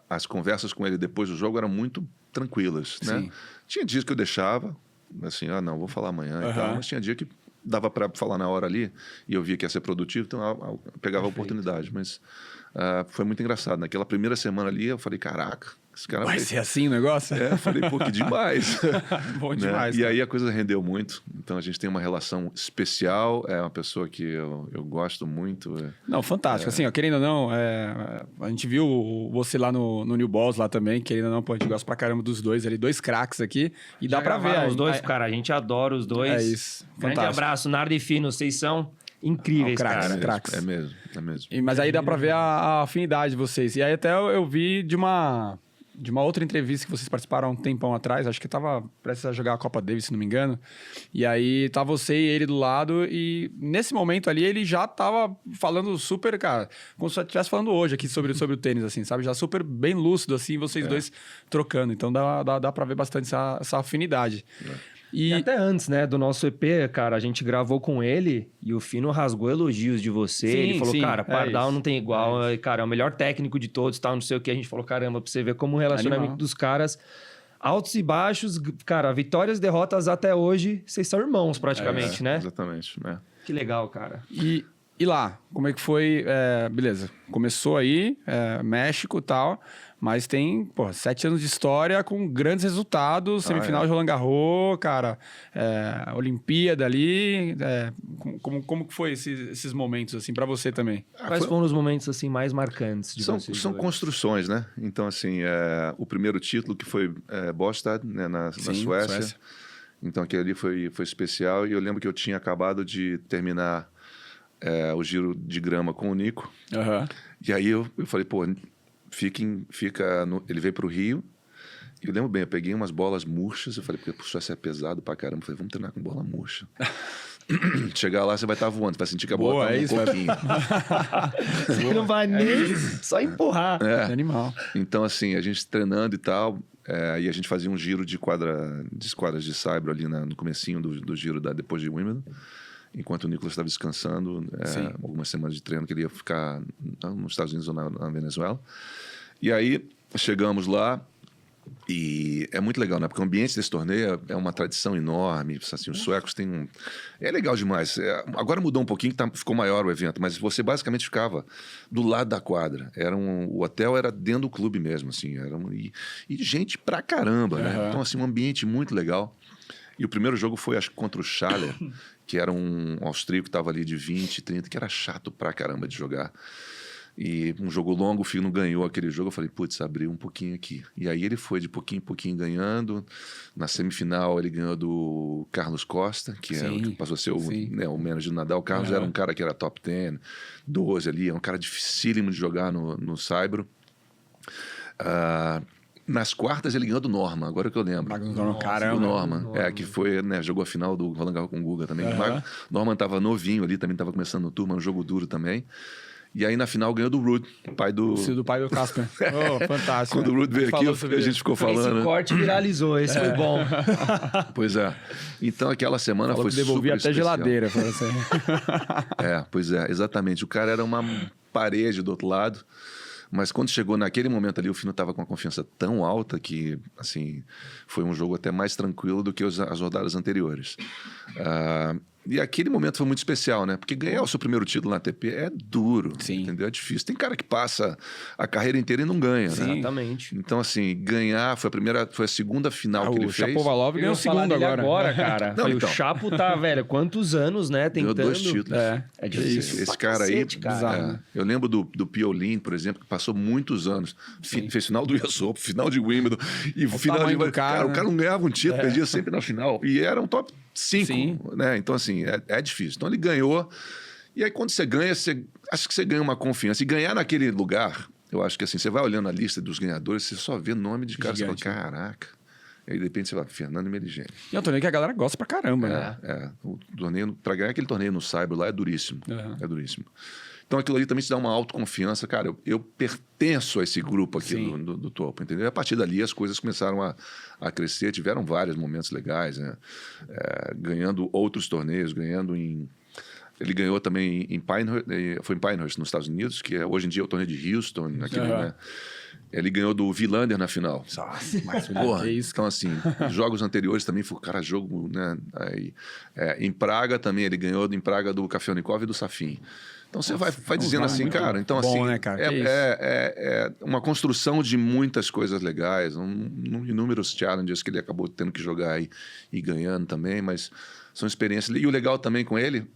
as conversas com ele depois do jogo eram muito tranquilas, né? Tinha dias que eu deixava, assim, não, vou falar amanhã e tal, mas tinha dia que dava para falar na hora ali e eu via que ia ser produtivo, então eu pegava a oportunidade, mas foi muito engraçado. Naquela primeira semana ali eu falei, caraca, esse cara vai ser assim o negócio? Eu falei, pô, que demais. Bom demais. Né? E aí a coisa rendeu muito, então a gente tem uma relação especial, é uma pessoa que eu gosto muito. Não, fantástico, assim, ó, querendo ou não, a gente viu você lá no New Balls lá também, querendo ou não, pô, a gente gosta pra caramba dos dois ali, dois craques aqui, e dá pra ver. Os dois, cara, a gente adora os dois. É isso, Grande abraço, Nardo e Fino, vocês são incríveis, cara. Craques. É mesmo. Mas aí dá pra ver a afinidade de vocês. E aí até eu vi de uma outra entrevista que vocês participaram há um tempão atrás, acho que tava prestes a jogar a Copa Davis, se não me engano, e aí tá você e ele do lado, e nesse momento ali ele já tava falando super, cara, como se eu estivesse falando hoje aqui sobre o tênis, assim, sabe? Já super bem lúcido, assim, vocês dois trocando, então dá pra ver bastante essa afinidade. E até antes, né, do nosso EP, cara, a gente gravou com ele e o Fino rasgou elogios de você. Sim, ele falou, cara, Pardal não tem igual, cara, é o melhor técnico de todos, tal, não sei o que. A gente falou, caramba, pra você ver como o relacionamento dos caras, altos e baixos, cara, vitórias e derrotas até hoje, vocês são irmãos praticamente, né? Exatamente, né? Que legal, cara. E lá, como é que foi? Beleza, começou aí, México e tal, mas tem 7 anos de história com grandes resultados, semifinal de Roland Garros, cara, Olimpíada ali, como que foi esses momentos, assim, pra você também? Quais foram os momentos, assim, mais marcantes de vocês? São construções, né? Então, assim, o primeiro título que foi Båstad, né, na Suécia. Então, aquele ali foi especial, e eu lembro que eu tinha acabado de terminar o giro de grama com o Nico. E aí eu falei, pô, ele veio pro Rio. E eu lembro bem, eu peguei umas bolas murchas. Eu falei, porque Suécia é pesado pra caramba. Eu falei, vamos treinar com bola murcha. Chegar lá, você vai estar voando, você vai sentir que a bola tá um pouquinho. Você não vai nem só empurrar. Animal. Então, assim, a gente treinando e tal, e a gente fazia um giro de esquadras de saibro ali no comecinho do giro depois de Wimbledon. Enquanto o Nicolas estava descansando, algumas semanas de treino, que ele ia ficar nos Estados Unidos ou na Venezuela. E aí, chegamos lá, e é muito legal, né? Porque o ambiente desse torneio é uma tradição enorme, assim, os suecos têm É legal demais. Agora mudou um pouquinho, ficou maior o evento, mas você basicamente ficava do lado da quadra. O hotel era dentro do clube mesmo, assim, e gente pra caramba, né? Então, assim, um ambiente muito legal. E o primeiro jogo foi, acho que contra o Schaller, que era um austríaco que estava ali de 20, 30, que era chato pra caramba de jogar. E um jogo longo, o Fino ganhou aquele jogo. Eu falei, putz, abriu um pouquinho aqui. E aí ele foi de pouquinho em pouquinho ganhando. Na semifinal ele ganhou do Carlos Costa, que passou a ser o manager do Nadal. O Carlos era um cara que era top 10, 12 ali, é um cara dificílimo de jogar no saibro. Nas quartas ele ganhou do Norman, agora que eu lembro. Caramba. O Norman, que foi, né, jogou a final do Roland Garros com o Guga também. O Norman tava novinho ali, também tava começando no turma, um jogo duro também. E aí na final ganhou do Ruud, pai do Casper. Fantástico. Quando o Ruud veio aqui, a gente ficou falando. Esse corte viralizou, esse foi bom. Pois é. Então aquela semana foi super devolvi até especial. Geladeira. Assim. Pois é, exatamente. O cara era uma parede do outro lado. Mas quando chegou naquele momento ali, o Fino estava com uma confiança tão alta que, assim, foi um jogo até mais tranquilo do que as rodadas anteriores. E aquele momento foi muito especial, né? Porque ganhar o seu primeiro título na ATP é duro, entendeu? É difícil. Tem cara que passa a carreira inteira e não ganha, né? Exatamente. Então, assim, ganhar foi a segunda final que ele fez. O Shapovalov ganhou o segundo agora. Cara. O Chapo tá, velho, quantos anos, né? Tentando. Ganhou 2 títulos. É difícil. Esse cara cacete, aí, cara. Eu lembro do Piolín, por exemplo, que passou muitos anos. Fez final do US Open, final de Wimbledon. E o final de cara, o cara não ganhava um título, perdia sempre na final. E era um top 5, né? Então, assim, é difícil. Então, ele ganhou. E aí, quando você ganha, acho que você ganha uma confiança. E ganhar naquele lugar, eu acho que assim, você vai olhando a lista dos ganhadores, você só vê nome de cara, você fala, caraca. E aí, de repente, você vai, Fernando Meligeni. E é um torneio que a galera gosta pra caramba, né? O torneio, pra ganhar aquele torneio no Saibro lá é duríssimo. É duríssimo. Então, aquilo ali também te dá uma autoconfiança. Cara, eu pertenço a esse grupo aqui do topo, entendeu? E a partir dali as coisas começaram a crescer. Tiveram vários momentos legais, né? Ganhando outros torneios, Ele ganhou também em Pinehurst, nos Estados Unidos, que hoje em dia é o torneio de Houston. Né? Ele ganhou do Wilander na final. Nossa, mas porra, isso. Então, assim, jogos anteriores também foi, cara, jogo, né? Aí, em Praga também, ele ganhou em Praga do Kafelnikov e do Safin. Então você vai dizendo assim, cara, então bom, assim, né, cara? É uma construção de muitas coisas legais, inúmeros challenges que ele acabou tendo que jogar e ganhando também, mas são experiências. E o legal também com ele,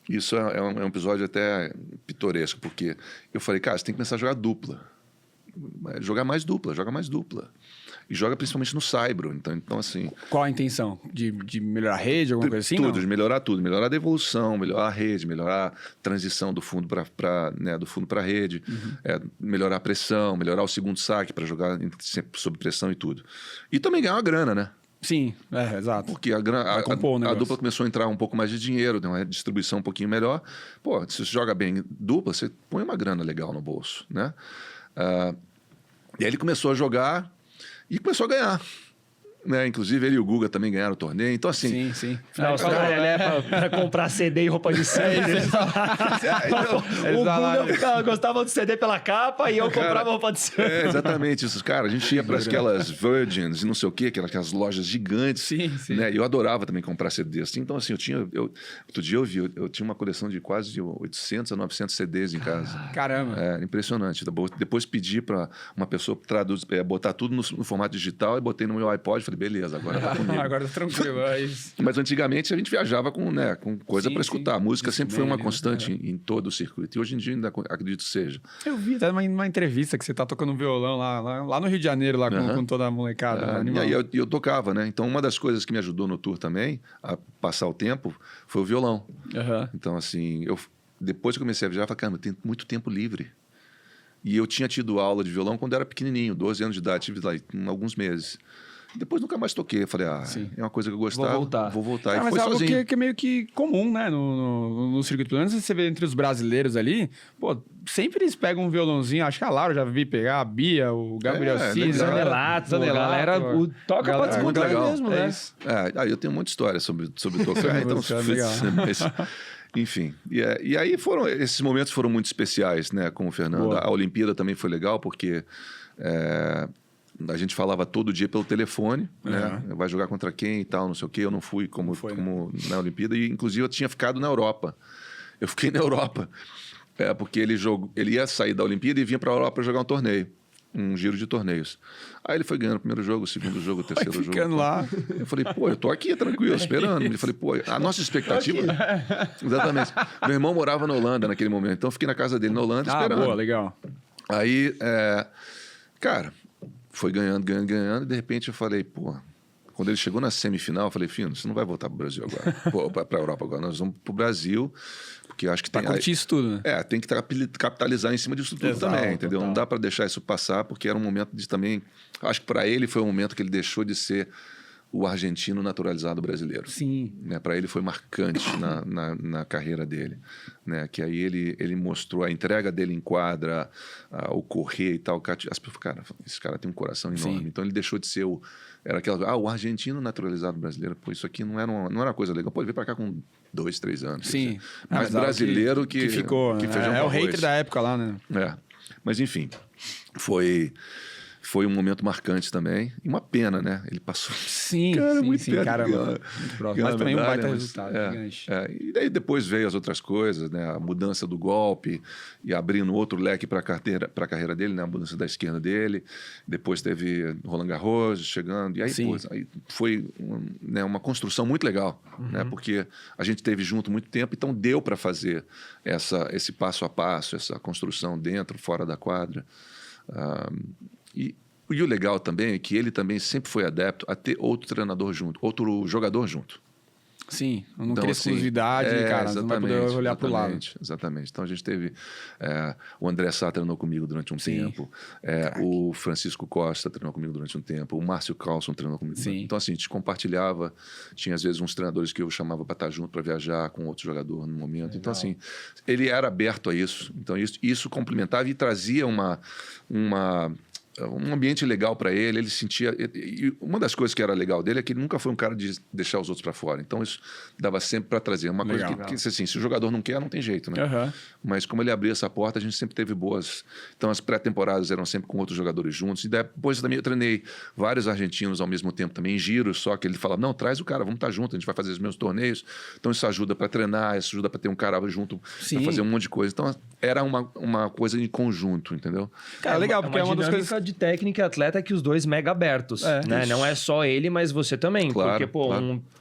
isso é um episódio até pitoresco, porque eu falei, cara, você tem que começar a jogar dupla. Joga mais dupla. E joga principalmente no saibro. Então assim... Qual a intenção? De melhorar a rede, alguma coisa assim? Tudo, de melhorar tudo. Melhorar a devolução, melhorar a rede, melhorar a transição do fundo para a rede, melhorar a pressão, melhorar o segundo saque para jogar sempre sob pressão e tudo. E também ganhar uma grana, né? Sim, exato. Porque a dupla começou a entrar um pouco mais de dinheiro, tem uma distribuição um pouquinho melhor. Pô, se você joga bem dupla, você põe uma grana legal no bolso, né? E aí ele começou a jogar e começou a ganhar. Né? Inclusive ele e o Guga também ganharam o torneio. Então assim... Sim. Não, pra comprar CD e roupa de CD. O Guga gostava do CD pela capa e eu comprava roupa de CD. Exatamente isso. Cara, a gente ia para aquelas Virgins e não sei o quê, aquelas lojas gigantes. Sim. Né? E eu adorava também comprar CDs. Então assim, outro dia eu tinha uma coleção de quase 800 a 900 CDs em casa. Caramba. Impressionante. Depois pedi para uma pessoa botar tudo no formato digital e botei no meu iPod. Falei, beleza, agora tá comigo. Agora tá tranquilo. Mas antigamente a gente viajava com coisa para escutar. A música sempre foi uma constante em todo o circuito. E hoje em dia ainda acredito que seja. Eu vi até numa entrevista que você tá tocando violão lá no Rio de Janeiro, lá com toda a molecada. E aí eu tocava, né? Então uma das coisas que me ajudou no tour também, a passar o tempo, foi o violão. Então assim, depois que eu comecei a viajar, eu falei, cara, eu tenho muito tempo livre. E eu tinha tido aula de violão quando era pequenininho, 12 anos de idade, tive lá alguns meses. Depois nunca mais toquei. Eu falei, é uma coisa que eu gostava. Vou voltar. Mas foi é algo sozinho. que é meio que comum, né? No circuito. Pelo menos você vê entre os brasileiros ali, pô, sempre eles pegam um violãozinho. Acho que a Laura já vi pegar, a Bia, o Gabriel Cis, Zanelato, galera toca pra descontar mesmo, né? Eu tenho muita história sobre tocar, então... Enfim, e aí esses momentos foram muito especiais, né, com o Fernando. Boa. A Olimpíada também foi legal, porque a gente falava todo dia pelo telefone, né, vai jogar contra quem e tal, não sei o quê. Eu não fui como na Olimpíada, e inclusive eu tinha ficado na Europa. Eu fiquei na Europa, porque ele ia sair da Olimpíada e vinha para a Europa para jogar um torneio. Um giro de torneios. Aí ele foi ganhando o primeiro jogo, o segundo jogo, o terceiro jogo. Ficando lá. Eu falei, pô, eu tô aqui tranquilo, esperando. Ele falei, pô, a nossa expectativa... Exatamente. Meu irmão morava na Holanda naquele momento, então eu fiquei na casa dele na Holanda esperando. Boa, legal. Aí, cara, foi ganhando, e de repente eu falei, pô... Quando ele chegou na semifinal, eu falei, Fino, você não vai voltar pro Brasil agora, pra Europa agora. Nós vamos pro Brasil, porque acho que tem... Pra curtir isso tudo, né? Tem que capitalizar em cima disso tudo também, entendeu? Total. Não dá para deixar isso passar, porque era um momento de também... Acho que para ele foi um momento que ele deixou de ser o argentino naturalizado brasileiro. Sim. Né? Para ele foi marcante na carreira dele. Né? Que aí ele mostrou a entrega dele em quadra, o correr e tal. As pessoas, cara, esse cara tem um coração enorme. Sim. Então ele deixou de ser era aquela, o argentino naturalizado brasileiro. Pô, isso aqui não era uma coisa legal. Pode vir para cá com 2, 3 anos. Sim. Mas brasileiro que ficou. Que feijão o hater da época lá, né? Mas enfim, foi um momento marcante também. E uma pena, né? Ele passou... Sim, caramba. Muito próximo. Mas também um baita resultado. E daí depois veio as outras coisas, né? A mudança do golpe e abrindo outro leque para a carreira dele, né? A mudança da esquerda dele. Depois teve Roland Garros chegando. E aí, aí foi uma construção muito legal, né? Porque a gente teve junto muito tempo, então deu para fazer esse passo a passo, essa construção dentro, fora da quadra. E o legal também é que ele também sempre foi adepto a ter outro treinador junto, outro jogador junto. Sim, não queria exclusividade, cara, não vai poder olhar para o lado. Exatamente. Então a gente teve... o André Sá treinou comigo durante um tempo, o Francisco Costa treinou comigo durante um tempo, o Márcio Carlson treinou comigo. Então assim, a gente compartilhava, tinha às vezes uns treinadores que eu chamava para estar junto, para viajar com outro jogador no momento. Legal. Então assim, ele era aberto a isso. Então isso complementava e trazia um ambiente legal para ele sentia... E uma das coisas que era legal dele é que ele nunca foi um cara de deixar os outros para fora. Então isso dava sempre para trazer. Uma coisa que assim, se o jogador não quer, não tem jeito, né? Mas como ele abria essa porta, a gente sempre teve boas... Então as pré-temporadas eram sempre com outros jogadores juntos. E depois também eu treinei vários argentinos ao mesmo tempo também, em giros, só que ele falava, não, traz o cara, vamos estar junto, a gente vai fazer os meus torneios. Então isso ajuda para treinar, isso ajuda para ter um cara junto, para fazer um monte de coisa. Então era uma coisa em conjunto, entendeu? Cara, legal, porque é uma das coisas de técnica e atleta que os dois mega abertos, né? Não é só ele, mas você também. Claro, porque, pô,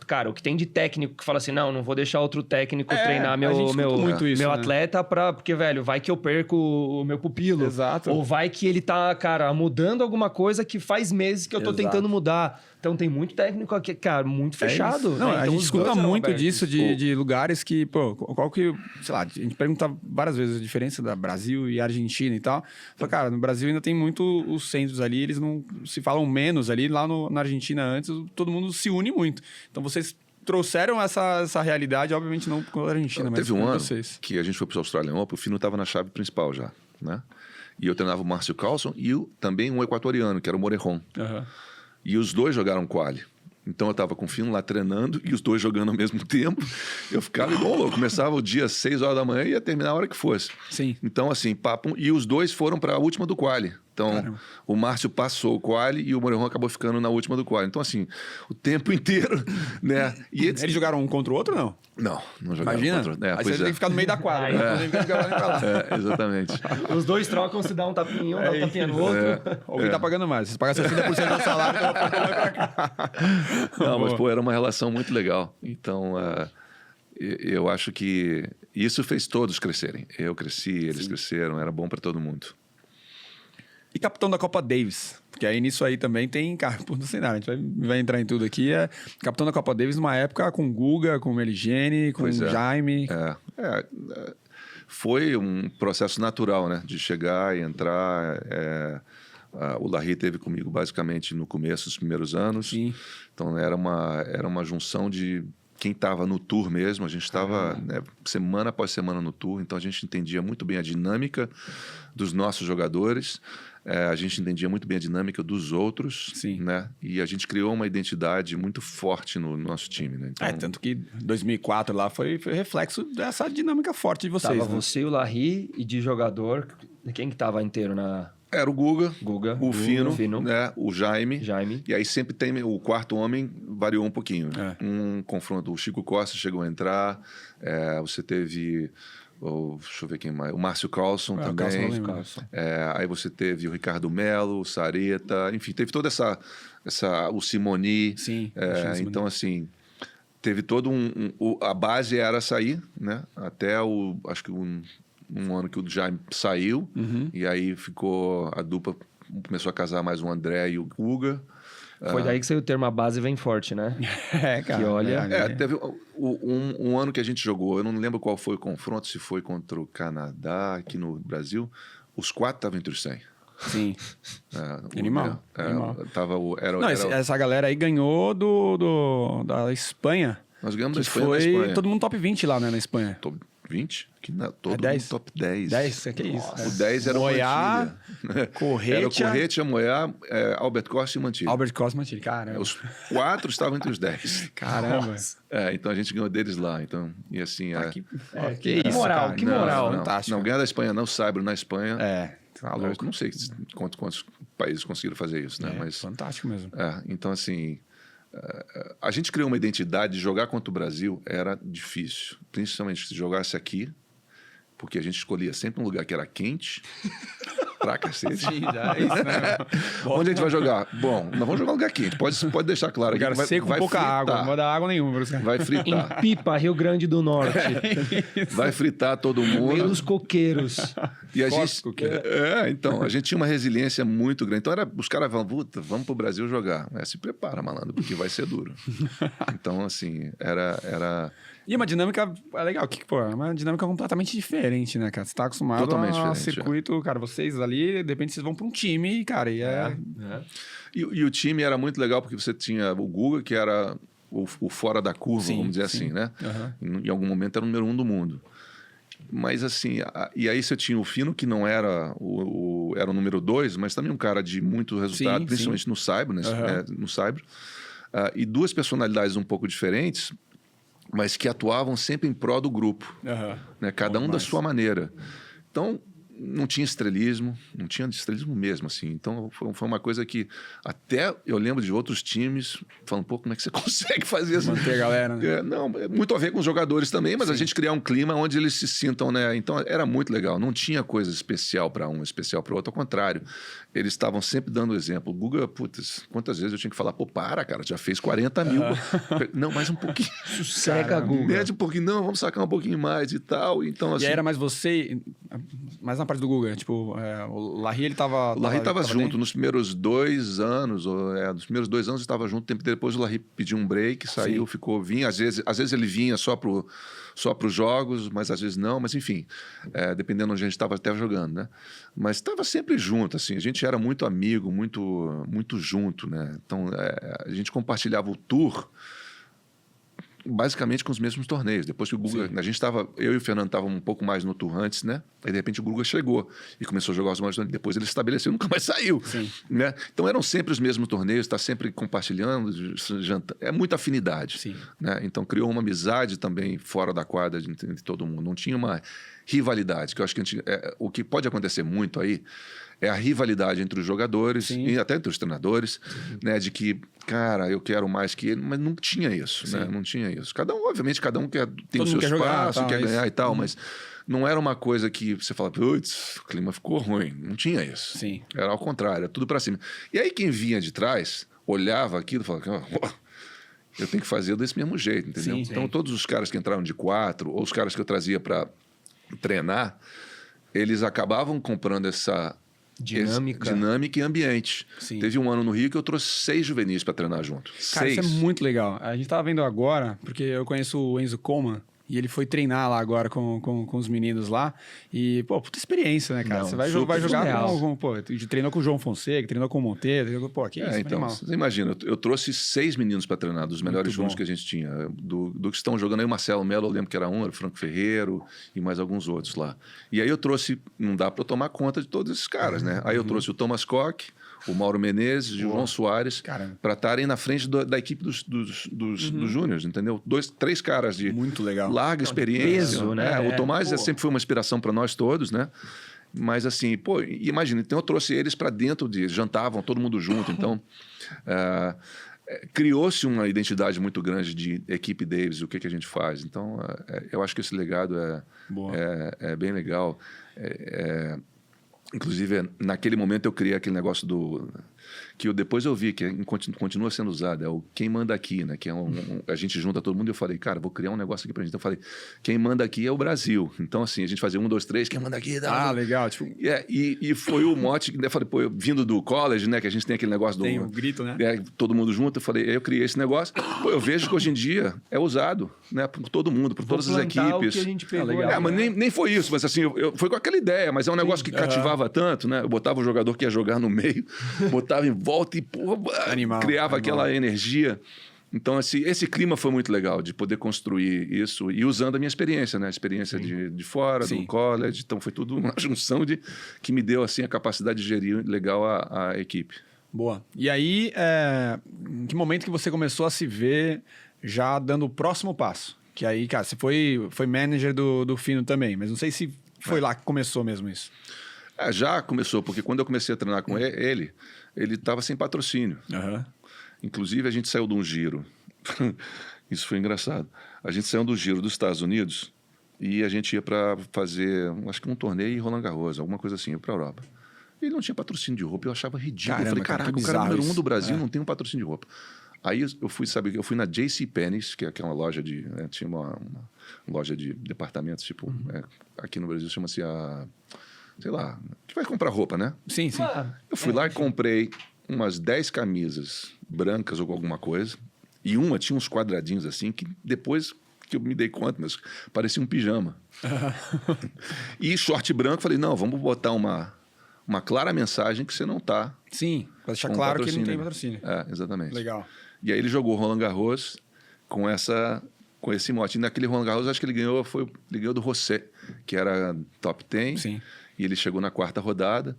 cara, o que tem de técnico que fala assim, não vou deixar outro técnico treinar meu atleta porque, velho, vai que eu perco o meu pupilo. Exato. Ou vai que ele tá, cara, mudando alguma coisa que faz meses que eu tô tentando mudar. Então tem muito técnico aqui, cara, muito fechado. Não, né? a gente escuta muito disso de lugares que, pô, qual que, sei lá, a gente pergunta várias vezes a diferença da Brasil e Argentina e tal. Fala, cara, no Brasil ainda tem muito os centros ali, eles não se falam menos ali. Lá na Argentina antes, todo mundo se une muito. Então vocês trouxeram essa realidade, obviamente não com a Argentina, mas teve com um ano vocês. Que a gente foi pro Australian Open, o Fino estava na chave principal já, né? E eu treinava o Márcio Carlson e também um equatoriano, que era o Morejon. E os dois jogaram quali. Então eu tava com o Fino lá treinando e os dois jogando ao mesmo tempo. Eu ficava igual louco. Começava o dia às 6 horas da manhã e ia terminar a hora que fosse. Sim. Então, assim, papo. E os dois foram para a última do quali. Então, caramba, o Márcio passou o quali e o Morejon acabou ficando na última do quali. Então, assim, o tempo inteiro, né? E eles jogaram um contra o outro ou não? Não jogaram Imagina? Contra o outro. Aí você tem que ficar no meio da quadra. Exatamente. Os dois trocam, se dá um tapinha em um, dá um tapinha no outro. Alguém tá pagando mais. Se pagar 60% do salário, então vai pra cá. Não, mas, pô, era uma relação muito legal. Então, eu acho que isso fez todos crescerem. Eu cresci, eles cresceram, era bom para todo mundo. E capitão da Copa Davis, porque aí nisso aí também tem, cara, não sei nada, a gente vai entrar em tudo aqui, capitão da Copa Davis numa época com Guga, com Meligeni, com Jaime. Foi um processo natural, né, de chegar e entrar. O Larry teve comigo basicamente no começo dos primeiros anos. Sim. Então era uma junção de quem estava no tour mesmo. A gente estava semana após semana no tour, então a gente entendia muito bem a dinâmica dos nossos jogadores, a gente entendia muito bem a dinâmica dos outros. Sim. Né? E a gente criou uma identidade muito forte no nosso time. Né? Então, tanto que 2004 lá foi reflexo dessa dinâmica forte de vocês. Tava você e o Larry, e de jogador, quem que tava inteiro na... Era o Guga, o Fino, né, o Jaime. E aí sempre tem o quarto homem, variou um pouquinho. Um confronto, o Chico Costa chegou a entrar, você teve, deixa eu ver quem mais, o Márcio Carlson também. Aí você teve o Ricardo Melo, o Sareta, enfim, teve toda o Simoni. Sim. Então, assim, teve todo a base era sair, né, até acho que um ano que o Jaime saiu, e aí ficou a dupla, começou a casar mais o André e o Guga. Foi daí que saiu o termo, a base vem forte, né? Cara. Que olha... Teve um ano que a gente jogou, eu não lembro qual foi o confronto, se foi contra o Canadá, aqui no Brasil, os 4 estavam entre os 100. Sim. Animal. Essa galera aí ganhou da Espanha. Nós ganhamos da Espanha, na Espanha. Todo mundo top 20 lá, né, na Espanha. Top 20? Todo 10? mundo top 10. 10? Que é isso? O 10 era Moyá, Corretia. Era o Corretia, Moyá, Albert Costa e Mantilha. Albert Costa e Mantilha, caramba. Os 4 estavam entre os 10. Caramba. Então a gente ganhou deles lá. Então, e assim... que isso, moral, cara. Que moral. Não, ganhar da Espanha não, Saibro na Espanha. Tá louco. Não sei quantos países conseguiram fazer isso, né? Mas, fantástico mesmo. Então, assim... a gente criou uma identidade de jogar contra o Brasil era difícil, principalmente se jogasse aqui, porque a gente escolhia sempre um lugar que era quente pra cacete. Sim, já é isso, né? Onde a gente vai jogar? Bom, nós vamos jogar um lugar quente, pode deixar claro. Lugar seco com pouca água, não vai dar água nenhuma. Vai fritar. Em Pipa, Rio Grande do Norte. Vai fritar todo mundo. Meio dos coqueiros. E a gente, então, a gente tinha uma resiliência muito grande. Então, os caras falavam, vamos pro Brasil jogar. Se prepara, malandro, porque vai ser duro. Então, assim, era... E uma dinâmica legal, é uma dinâmica completamente diferente, né, cara? Você tá acostumado a circuito, cara, vocês ali, de repente vocês vão para um time, cara, E o time era muito legal porque você tinha o Guga, que era o fora da curva, vamos dizer assim, né? Em algum momento era o número 1 do mundo. Mas assim, e aí você tinha o Fino, que não era era o número 2, mas também um cara de muito resultado, principalmente no Saibro, né? No Saibro. E duas personalidades um pouco diferentes, mas que atuavam sempre em prol do grupo, né? Cada um da sua maneira. Então, não tinha estrelismo mesmo, assim. Então, foi uma coisa que até eu lembro de outros times falando, pô, como é que você consegue fazer isso? Manter a galera, né? Não, muito a ver com os jogadores também, mas a gente criar um clima onde eles se sintam, né? Então, era muito legal. Não tinha coisa especial para um, especial para o outro. Ao contrário, eles estavam sempre dando exemplo. O Guga, putz, quantas vezes eu tinha que falar, pô, cara, já fez 40 mil. Não, mais um pouquinho. Sossega, Guga. Mede um pouquinho, não, vamos sacar um pouquinho mais e tal. Então, assim, e aí era mais você, mais na parte do Guga, tipo, o Larry, ele tava... O Larry tava junto nos primeiros 2 anos, nos primeiros 2 anos estava junto, tempo depois o Larry pediu um break, saiu, vinha, às vezes ele vinha só pros jogos, mas às vezes não, mas enfim, dependendo onde a gente estava até jogando, né? Mas estava sempre junto, assim, a gente era muito amigo, muito junto, né? Então, a gente compartilhava o tour basicamente com os mesmos torneios. Depois que o Guga... eu e o Fernando estávamos um pouco mais no tour antes, né? Aí, de repente, o Guga chegou e começou a jogar os maiores torneios. Depois ele estabeleceu e nunca mais saiu. Né? Então, eram sempre os mesmos torneios, está sempre compartilhando, jantando. É muita afinidade. Sim. Né? Então, criou uma amizade também fora da quadra de todo mundo. Não tinha uma rivalidade, que eu acho que o que pode acontecer muito aí é a rivalidade entre os jogadores e até entre os treinadores, né, de que, cara, eu quero mais que ele, mas não tinha isso, né? Não tinha isso. Obviamente, cada um tem o seu espaço, quer ganhar e tal, mas não era uma coisa que você fala, putz, o clima ficou ruim. Não tinha isso. Sim. Era ao contrário, era tudo pra cima. E aí quem vinha de trás, olhava aquilo e falava, eu tenho que fazer desse mesmo jeito, entendeu? Então todos os caras que entraram de 4, ou os caras que eu trazia pra treinar, eles acabavam comprando essa dinâmica e ambiente. Sim. Teve um ano no Rio que eu trouxe 6 juvenis para treinar junto. Cara, 6. isso é muito legal. A gente tava vendo agora, porque eu conheço o Enzo Coleman, e ele foi treinar lá agora com os meninos lá. E, pô, puta experiência, né, cara? Você vai jogar pô, treinou com o João Fonseca, treinou com o Monteiro, pô, que isso, então, você imagina, eu trouxe 6 meninos para treinar, dos melhores juntos que a gente tinha. Do que estão jogando aí, o Marcelo Melo, eu lembro que era era o Franco Ferreiro e mais alguns outros lá. E aí eu trouxe, não dá para eu tomar conta de todos esses caras, né? Aí eu trouxe o Thomas Koch, o Mauro Menezes e o João Soares para estarem na frente da equipe dos júniores, entendeu? 3 caras de muito legal. Larga experiência. Peso, né? O Tomás sempre foi uma inspiração para nós todos, né? Mas assim, pô, imagina, então eu trouxe eles para dentro jantavam todo mundo junto, então criou-se uma identidade muito grande de equipe Davis, o que a gente faz. Então, eu acho que esse legado é bem legal. Inclusive, naquele momento eu criei aquele negócio que depois eu vi que continua sendo usado, é o quem manda aqui, né? Que a gente junta todo mundo e eu falei, cara, vou criar um negócio aqui pra gente. Então eu falei, quem manda aqui é o Brasil. Então assim, a gente fazia 1, 2, 3, quem manda aqui... legal. Tipo... E foi o mote que eu falei, pô, vindo do college, né? Que a gente tem aquele negócio tem um grito, né? Todo mundo junto, eu criei esse negócio. Pô, eu vejo que hoje em dia é usado, né? Por todo mundo, por todas as equipes. O que a gente pegou, legal. Mas nem foi isso, mas assim, foi com aquela ideia, mas é um negócio que cativava tanto, né? Eu botava o jogador que ia jogar no meio, botava em volta e criava aquela energia. Então, esse clima foi muito legal de poder construir isso e usando a minha experiência, né? A experiência de fora, do college. Então, foi tudo uma junção que me deu assim, a capacidade de gerir legal a equipe. Boa. E aí, em que momento que você começou a se ver já dando o próximo passo? Que aí, cara, você foi manager do Fino também, mas não sei se foi lá que começou mesmo isso. Já começou, porque quando eu comecei a treinar com ele estava sem patrocínio. Inclusive, a gente saiu de um giro. Isso foi engraçado. A gente saiu do giro dos Estados Unidos e a gente ia para fazer, acho que um torneio em Roland Garros, alguma coisa assim, para a Europa. Ele não tinha patrocínio de roupa, eu achava ridículo. Caramba, eu falei, caraca, o cara número 1 do Brasil não tem um patrocínio de roupa. Aí eu fui na JCPenney, que é uma loja tinha uma loja de departamentos, tipo, aqui no Brasil chama-se sei lá, que vai comprar roupa, né? Sim. Eu fui lá e comprei umas 10 camisas brancas ou alguma coisa, e uma tinha uns quadradinhos assim, que depois que eu me dei conta, mas parecia um pijama. E short branco, falei, não, vamos botar uma clara mensagem que você não tá. Sim, para deixar claro que não tem patrocínio. Exatamente. Legal. E aí ele jogou Roland Garros com esse mote. E naquele Roland Garros, acho que ele ganhou do Rosset, que era top 10. Sim. E ele chegou na 4ª rodada.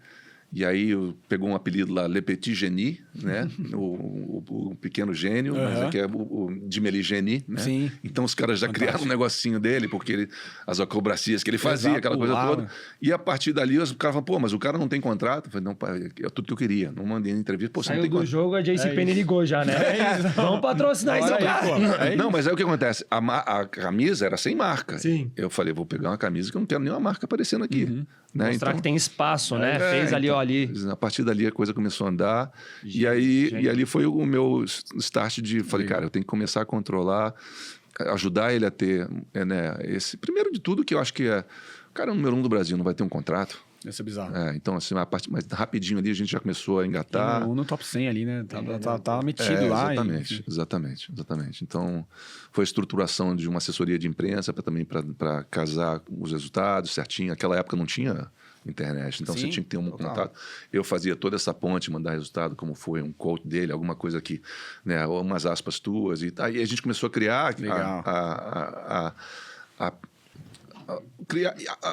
E aí pegou um apelido lá, Le Petit Génie, né? o pequeno gênio, mas aqui é o Dimeli Génie, né? Sim. Então os caras já criaram um negocinho dele, porque as acrobacias que ele fazia, aquela coisa toda. E a partir dali, os caras falaram, mas o cara não tem contrato. Eu falei, não, é tudo que eu queria. Não mandei na entrevista. Saiu do jogo, a JCPenney ligou já, né? Vamos patrocinar isso, cara. Não, mas aí o que acontece? A camisa era sem marca. Sim. Eu falei, vou pegar uma camisa que eu não quero nenhuma marca aparecendo aqui. Né? Mostrar que tem espaço, né? Fez ali, então, ali. A partir dali a coisa começou a andar. E ali foi o meu start de... Falei, cara, eu tenho que começar a controlar, ajudar ele a ter... né, esse, primeiro de tudo, que eu acho que é... O cara é o número 1 do Brasil, não vai ter um contrato. Isso é bizarro. Então, assim, mas rapidinho ali a gente já começou a engatar. No top 100 ali, né? Tá metido lá. Exatamente. Então, foi a estruturação de uma assessoria de imprensa para casar os resultados certinho. Naquela época não tinha internet, então você tinha que ter um contato. Eu fazia toda essa ponte, mandar resultado, como foi um quote dele, alguma coisa aqui, né? Umas aspas tuas. E aí a gente começou a criar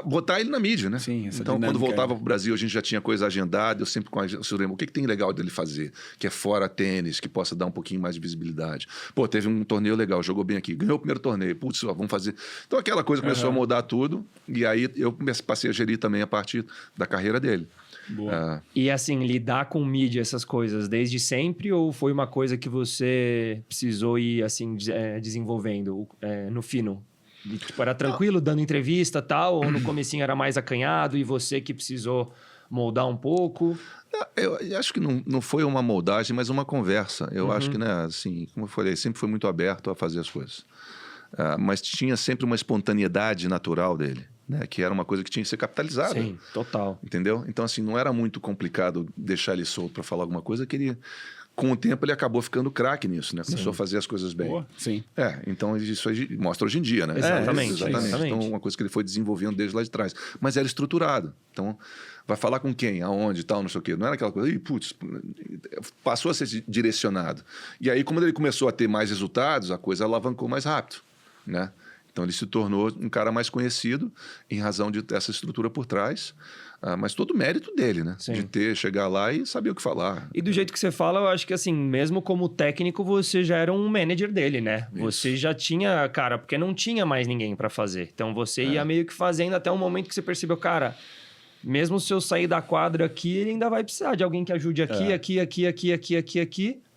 botar ele na mídia, né? Sim, então, quando voltava pro Brasil, a gente já tinha coisa agendada, eu sempre com a o que tem legal dele fazer, que é fora tênis, que possa dar um pouquinho mais de visibilidade. Pô, teve um torneio legal, jogou bem aqui, ganhou o primeiro torneio, putz, vamos fazer... Então, aquela coisa começou a mudar tudo, e aí eu passei a gerir também a partir da carreira dele. Boa. E assim, lidar com mídia, essas coisas, desde sempre, ou foi uma coisa que você precisou ir, assim, desenvolvendo no fino? Tipo, era tranquilo, dando entrevista e tal, ou no comecinho era mais acanhado e você que precisou moldar um pouco? Eu acho que não foi uma moldagem, mas uma conversa. Eu acho que, né, assim, como eu falei, sempre foi muito aberto a fazer as coisas. Mas tinha sempre uma espontaneidade natural dele, né, que era uma coisa que tinha que ser capitalizada. Sim, total. Entendeu? Então, assim, não era muito complicado deixar ele solto para falar alguma coisa que ele... Com o tempo ele acabou ficando craque nisso, né? Começou a fazer as coisas bem. Boa, sim. Então isso aí mostra hoje em dia, né? Exatamente. Então, uma coisa que ele foi desenvolvendo desde lá de trás. Mas era estruturado. Então, vai falar com quem, aonde e tal, não sei o quê. Não era aquela coisa, passou a ser direcionado. E aí, como ele começou a ter mais resultados, a coisa alavancou mais rápido, né? Então, ele se tornou um cara mais conhecido em razão dessa estrutura por trás. Mas todo o mérito dele, né? Sim. De chegar lá e saber o que falar. E do jeito que você fala, eu acho que assim, mesmo como técnico, você já era um manager dele, né? Isso. Você já tinha, cara, porque não tinha mais ninguém para fazer. Então, você ia meio que fazendo até um momento que você percebeu, cara... Mesmo se eu sair da quadra aqui, ele ainda vai precisar de alguém que ajude aqui.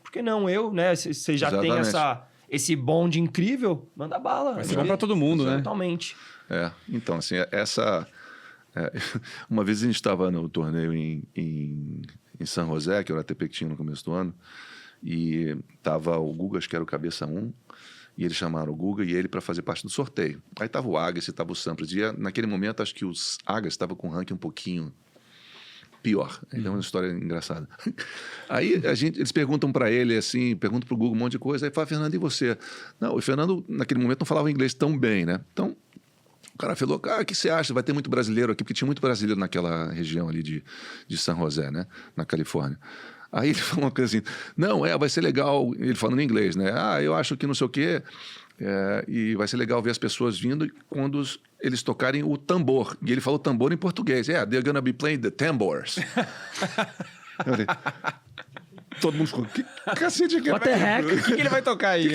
Porque não eu, né? Você já tem esse bonde incrível, manda bala. Vai ser bom pra todo mundo, né? Totalmente. Então, assim, uma vez a gente estava no torneio em San José, que era o ATP que tinha no começo do ano, e tava o Guga, acho que era o cabeça 1, e eles chamaram o Guga e ele para fazer parte do sorteio. Aí tava o Agassi, tava o Sampras, e naquele momento acho que o Agassi estava com um ranking um pouquinho pior. Então é uma história engraçada. Aí eles perguntam para ele assim, perguntam pro Guga um monte de coisa, aí fala, Fernando, e você? Não, o Fernando naquele momento não falava inglês tão bem, né? Então o cara falou, o que você acha? Vai ter muito brasileiro aqui, porque tinha muito brasileiro naquela região ali de San José, né? Na Califórnia. Aí ele falou uma coisa assim, não, vai ser legal, ele falando em inglês, né? Eu acho que não sei o quê, e vai ser legal ver as pessoas vindo quando eles tocarem o tambor. E ele falou tambor em português. They're gonna be playing the tambors. Eu falei, todo mundo ficou, que cacete que What the heck? O que ele vai tocar aí?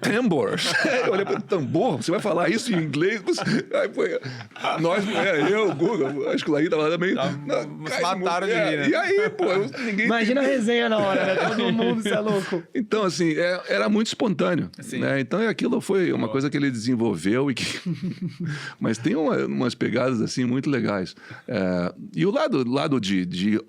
Tambors. Eu olhei para o tambor, você vai falar isso em inglês? Aí foi, eu, o Google, acho que o Laí tava lá meio... Mataram de mim, né? E aí, pô, ninguém... Imagina a resenha na hora, né? Todo mundo, você é louco. Então, assim, era muito espontâneo. Né? Então, aquilo foi uma coisa que ele desenvolveu e que... Mas tem umas pegadas, assim, muito legais. E o lado de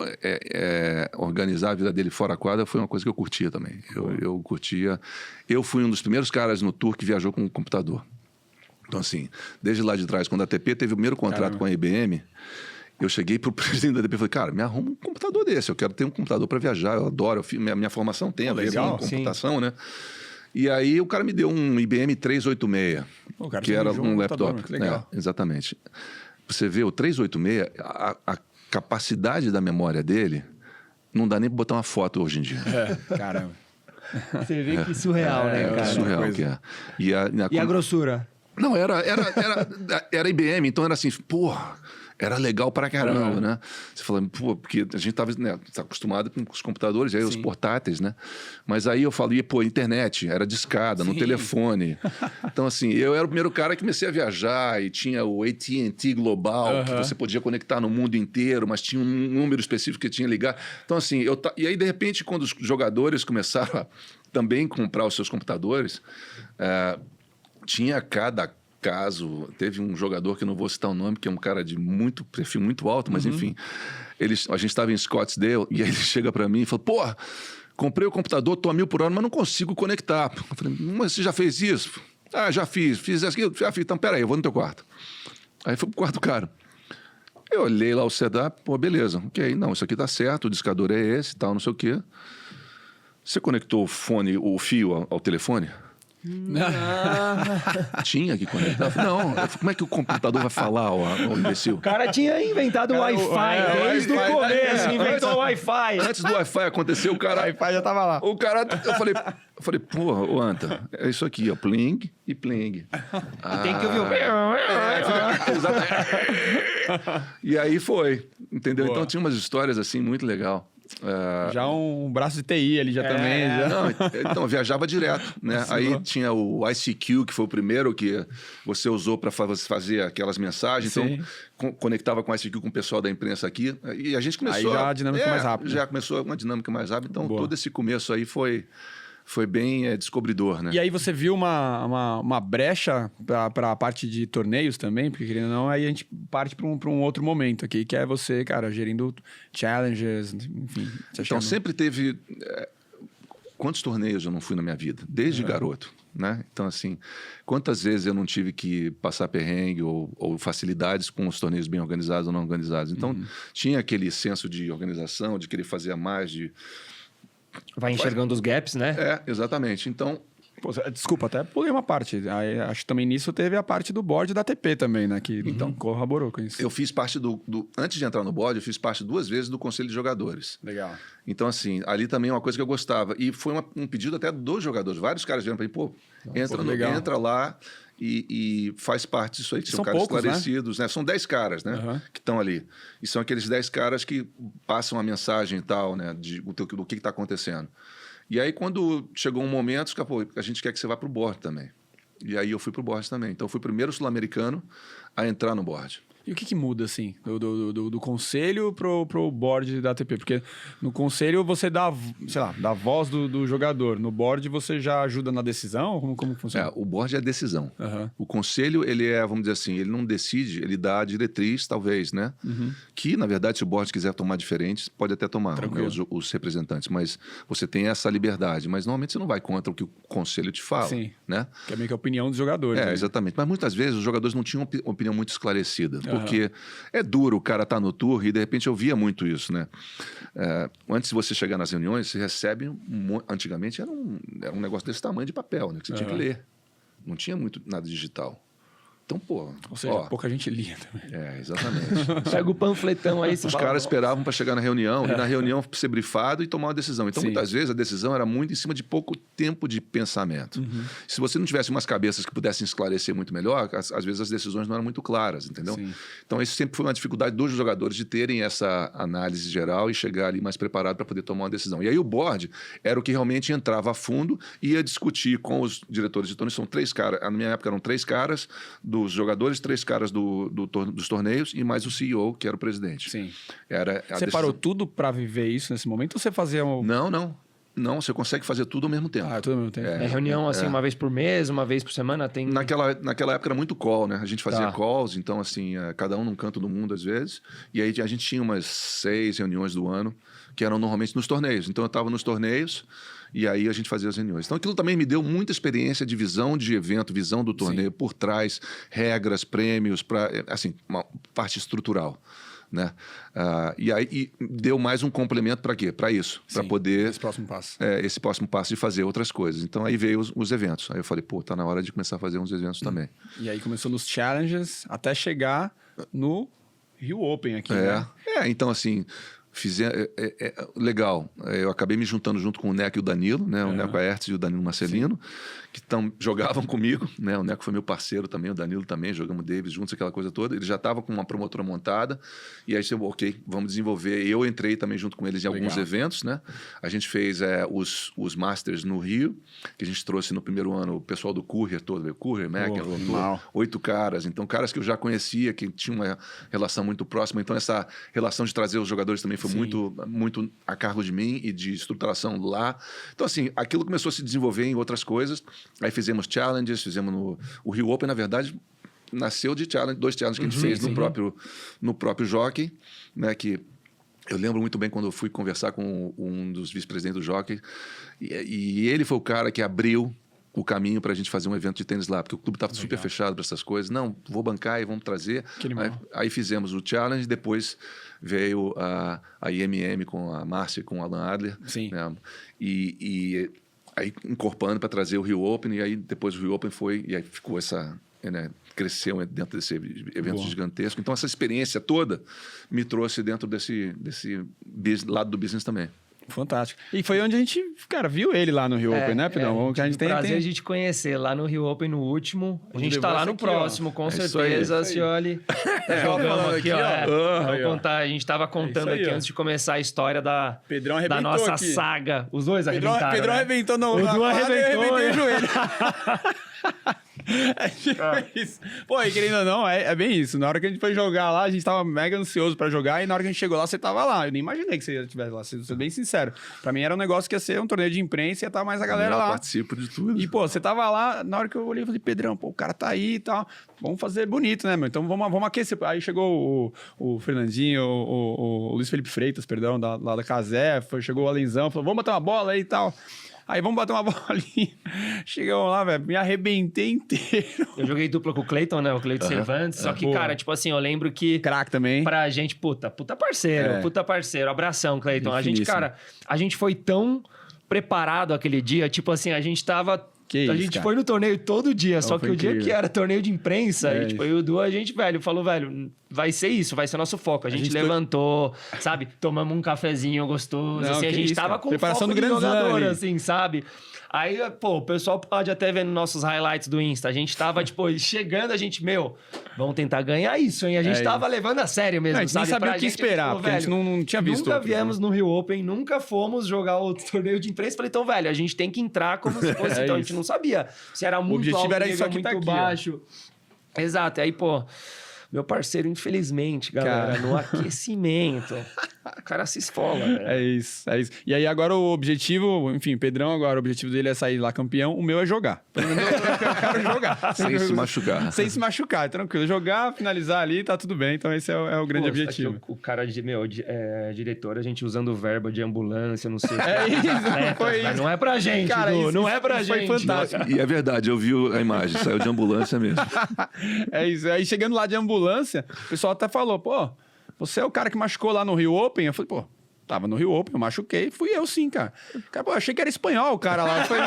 organizar a vida dele fora a quadra foi uma coisa que eu curtia também. Eu curtia. Eu fui um dos primeiros caras no tour que viajou com um computador. Então, assim, desde lá de trás, quando a ATP teve o primeiro contrato com a IBM, eu cheguei pro presidente da ATP e falei, cara, me arruma um computador desse, eu quero ter um computador para viajar, eu adoro, minha formação tem a ver com computação, né? E aí o cara me deu um IBM 386, que era um laptop. Legal. Exatamente. Você vê, o 386, a capacidade da memória dele, não dá nem pra botar uma foto hoje em dia. Caramba. Você vê que surreal, né, cara? Surreal que é. E a grossura? Não, era IBM, então era assim, porra, era legal pra caramba, né? Você fala, pô, porque a gente tava, né, tá acostumado com os computadores, aí os portáteis, né? Mas aí eu falei, pô, internet, era discada, no telefone. Então, assim, eu era o primeiro cara que comecei a viajar e tinha o AT&T Global, que você podia conectar no mundo inteiro, mas tinha um número específico que tinha que ligar. Então, assim, e aí, de repente, quando os jogadores começaram a também comprar os seus computadores, tinha cada caso, teve um jogador que eu não vou citar o nome, que é um cara de perfil muito alto, mas enfim, a gente estava em Scottsdale e aí ele chega para mim e fala, porra, comprei o computador, tô a 1000 por hora, mas não consigo conectar. Eu falei, mas você já fez isso? Ah, já fiz aquilo, já fiz, então peraí, eu vou no teu quarto. Aí fui pro quarto do cara. Eu olhei lá o setup, pô, beleza, ok, não, isso aqui tá certo, o discador é esse, tal, não sei o quê. Você conectou o fio ao telefone? Tinha que conectar. Não, como é que o computador vai falar, o imbecil? O cara tinha inventado o Wi-Fi desde o começo, inventou o Wi-Fi. Antes do Wi-Fi acontecer, o cara... O Wi-Fi já tava lá. O cara, eu falei, porra, ô Anta, é isso aqui, ó, pling e pling. Tem que ouvir o... Exatamente. E aí foi, entendeu? Boa. Então tinha umas histórias assim, muito legal. Já um braço de TI ali já também. Já. Não, então, eu viajava direto, né? Aí tinha o ICQ, que foi o primeiro que você usou para fazer aquelas mensagens. Sim. Então, conectava com o ICQ com o pessoal da imprensa aqui. E a gente começou... Aí já a dinâmica mais rápida. Já começou uma dinâmica mais rápida. Então, todo esse começo aí foi bem descobridor, né? E aí você viu uma brecha para a parte de torneios também, porque querendo ou não, aí a gente parte para um outro momento aqui, que é você, cara, gerindo challenges, enfim. Então sempre teve... Quantos torneios eu não fui na minha vida? Desde garoto, né? Então, assim, quantas vezes eu não tive que passar perrengue ou facilidades com os torneios bem organizados ou não organizados? Então, tinha aquele senso de organização, de querer fazer a mais, de... Vai enxergando os gaps, né? Exatamente. Então... Pô, desculpa, até pulei uma parte. Aí, acho que também nisso teve a parte do board da ATP também, né? Que então corroborou com isso. Eu fiz parte antes de entrar no board, eu fiz parte 2 vezes do Conselho de Jogadores. Legal. Então, assim, ali também é uma coisa que eu gostava. E foi um pedido até dos jogadores. Vários caras vieram para mim, pô, entra lá e faz parte disso aí. Que são caras poucos, esclarecidos, né? São 10 caras, né? Que estão ali. E são aqueles 10 caras que passam a mensagem e tal, né? Do que está acontecendo. E aí, quando chegou um momento, a gente quer que você vá para o board também. E aí eu fui para o board também. Então, eu fui o primeiro sul-americano a entrar no board. E o que muda, assim, do conselho pro board da ATP? Porque no conselho você dá, sei lá, dá voz do jogador. No board você já ajuda na decisão? Como funciona? O board é a decisão. O conselho, ele vamos dizer assim, ele não decide, ele dá a diretriz, talvez, né? Que, na verdade, se o board quiser tomar diferente, pode até tomar, né, os representantes. Mas você tem essa liberdade. Mas, normalmente, você não vai contra o que o conselho te fala. Sim. Né? Que é meio que a opinião dos jogadores. Né? Exatamente. Mas, muitas vezes, os jogadores não tinham opinião muito esclarecida. Porque é duro o cara estar no tour e de repente eu via muito isso, né? Antes de você chegar nas reuniões, você recebe... Antigamente era um negócio desse tamanho de papel, né? Que você tinha que ler. Não tinha muito nada digital. Então, pô... Ou seja, pouca gente lia também. Exatamente. Pega o panfletão aí... Os caras esperavam para chegar na reunião, e na reunião ser brifado e tomar uma decisão. Então, muitas vezes, a decisão era muito em cima de pouco tempo de pensamento. Se você não tivesse umas cabeças que pudessem esclarecer muito melhor, às vezes as decisões não eram muito claras, entendeu? Sim. Então, isso sempre foi uma dificuldade dos jogadores de terem essa análise geral e chegar ali mais preparado para poder tomar uma decisão. E aí o board era o que realmente entrava a fundo e ia discutir com os diretores de torneios. São 3 caras, na minha época eram 3 caras dos jogadores, 3 caras dos torneios e mais o CEO, que era o presidente. Sim. Você parou tudo para viver isso nesse momento ou você fazia... Não, você consegue fazer tudo ao mesmo tempo. Tudo ao mesmo tempo. É reunião assim, uma vez por mês, uma vez por semana? Tem... Naquela época era muito call, né? A gente fazia calls, então assim, cada um num canto do mundo às vezes. E aí a gente tinha umas 6 reuniões do ano, que eram normalmente nos torneios. Então eu estava nos torneios e aí a gente fazia as reuniões. Então aquilo também me deu muita experiência de visão de evento, visão do torneio por trás, regras, prêmios, assim, uma parte estrutural. Né? E aí deu mais um complemento para quê? Para isso, para poder... Esse próximo passo. Esse próximo passo de fazer outras coisas. Então aí veio os eventos. Aí eu falei, tá na hora de começar a fazer uns eventos também. E aí começou nos challenges até chegar no Rio Open aqui, né? Então assim... Legal, eu acabei me juntando junto com o Neco e o Danilo, né? O Neco Aertes e o Danilo Marcelino, que jogavam comigo, né? O Neco foi meu parceiro também, o Danilo também, jogamos Davis juntos, aquela coisa toda. Ele já estava com uma promotora montada, e aí ok, vamos desenvolver. Eu entrei também junto com eles em alguns eventos, né? A gente fez os Masters no Rio, que a gente trouxe no primeiro ano o pessoal do Courier todo, o Courier, McEnroe, 8 caras. Então, caras que eu já conhecia, que tinham uma relação muito próxima. Então, essa relação de trazer os jogadores também foi muito a cargo de mim e de estruturação lá. Então, assim, aquilo começou a se desenvolver em outras coisas. Aí fizemos challenges, fizemos o Rio Open, na verdade, nasceu de 2 challenges que a gente fez no próprio Jockey, né, que eu lembro muito bem quando eu fui conversar com um dos vice-presidentes do Jockey, e ele foi o cara que abriu o caminho para a gente fazer um evento de tênis lá, porque o clube estava super fechado para essas coisas. Não, vou bancar e vamos trazer. Aí fizemos o challenge, depois veio a IMM com a Márcia e com o Alan Adler. Sim. Né? E aí incorporando para trazer o Rio Open, e aí depois o Rio Open foi, e aí ficou essa... Né, cresceu dentro desse evento gigantesco. Então essa experiência toda me trouxe dentro desse lado do business também. Fantástico. E foi onde a gente, cara, viu ele lá no Rio Open, né, Pedrão? Que a gente tem prazer a gente conhecer lá no Rio Open no último. A gente tá lá no próximo, com certeza, Cioli. Jogamos aqui, ó. Vou contar, a gente tava contando aqui antes de começar a história da nossa saga. Os dois arrebentaram. Pedrão arrebentou no... O Edu arrebentou. Eu arrebentei o joelho. É tipo isso. Pô, e querendo ou não, é bem isso. Na hora que a gente foi jogar lá, a gente tava mega ansioso pra jogar, e na hora que a gente chegou lá, você tava lá. Eu nem imaginei que você estivesse lá, sendo bem sincero. Pra mim era um negócio que ia ser um torneio de imprensa e ia estar mais a galera lá. Eu participo de tudo. E, pô, você tava lá, na hora que eu olhei, eu falei, Pedrão, pô, o cara tá aí e tal. Vamos fazer bonito, né, meu? Então vamos aquecer. Aí chegou o Fernandinho, o Luiz Felipe Freitas, perdão, lá da Casé, chegou o Alenzão, falou, vamos bater uma bola aí e tal. Aí vamos bater uma bolinha. Chegamos lá, velho, me arrebentei inteiro. Eu joguei dupla com o Cleiton, né? O Cleiton Cervantes. Só que, cara, tipo assim, eu lembro que... Craque também. Pra gente, puta parceiro. Abração, Cleiton. A gente, cara, a gente foi tão preparado aquele dia. Tipo assim, a gente tava... a gente foi no torneio todo dia, só que o dia que era torneio de imprensa, e tipo, eu e o Du, a gente, falou, vai ser isso, vai ser nosso foco. A gente levantou, sabe? Tomamos um cafezinho gostoso, assim, a gente tava com preparação foco do grande jogador, assim, sabe? Aí, pô, o pessoal pode até ver nos nossos highlights do Insta, a gente tava, tipo, chegando, a gente, vamos tentar ganhar isso, hein? A gente tava levando a sério mesmo, a gente sabe? Nem sabia o que esperar, porque a gente não tinha visto. Nunca viemos no Rio Open, nunca fomos jogar o torneio de imprensa. Falei, então, velho, a gente tem que entrar como se fosse, então a gente não sabia se era muito objetivo alto, era isso aqui, muito tá aqui, baixo. Exato, aí, pô... Meu parceiro, infelizmente, galera, no aquecimento, o cara se esfola, velho. É isso. E aí agora o objetivo, enfim, Pedrão agora, o objetivo dele é sair lá campeão, o meu é jogar. Eu quero jogar. Sem se machucar. Sem se machucar, tranquilo. Jogar, finalizar ali, tá tudo bem. Então esse é o grande objetivo. O cara, diretor, a gente usando verba de ambulância, não sei o que. É isso, foi isso. Não é pra gente, cara, não é pra gente. Foi fantástico. E é verdade, eu vi a imagem, saiu de ambulância mesmo. É isso. Aí chegando lá de ambulância, o pessoal até falou, pô, você é o cara que machucou lá no Rio Open? Eu falei, pô, tava no Rio Open, eu machuquei, fui eu sim, cara. Cara, pô, eu achei que era espanhol o cara lá. Eu falei,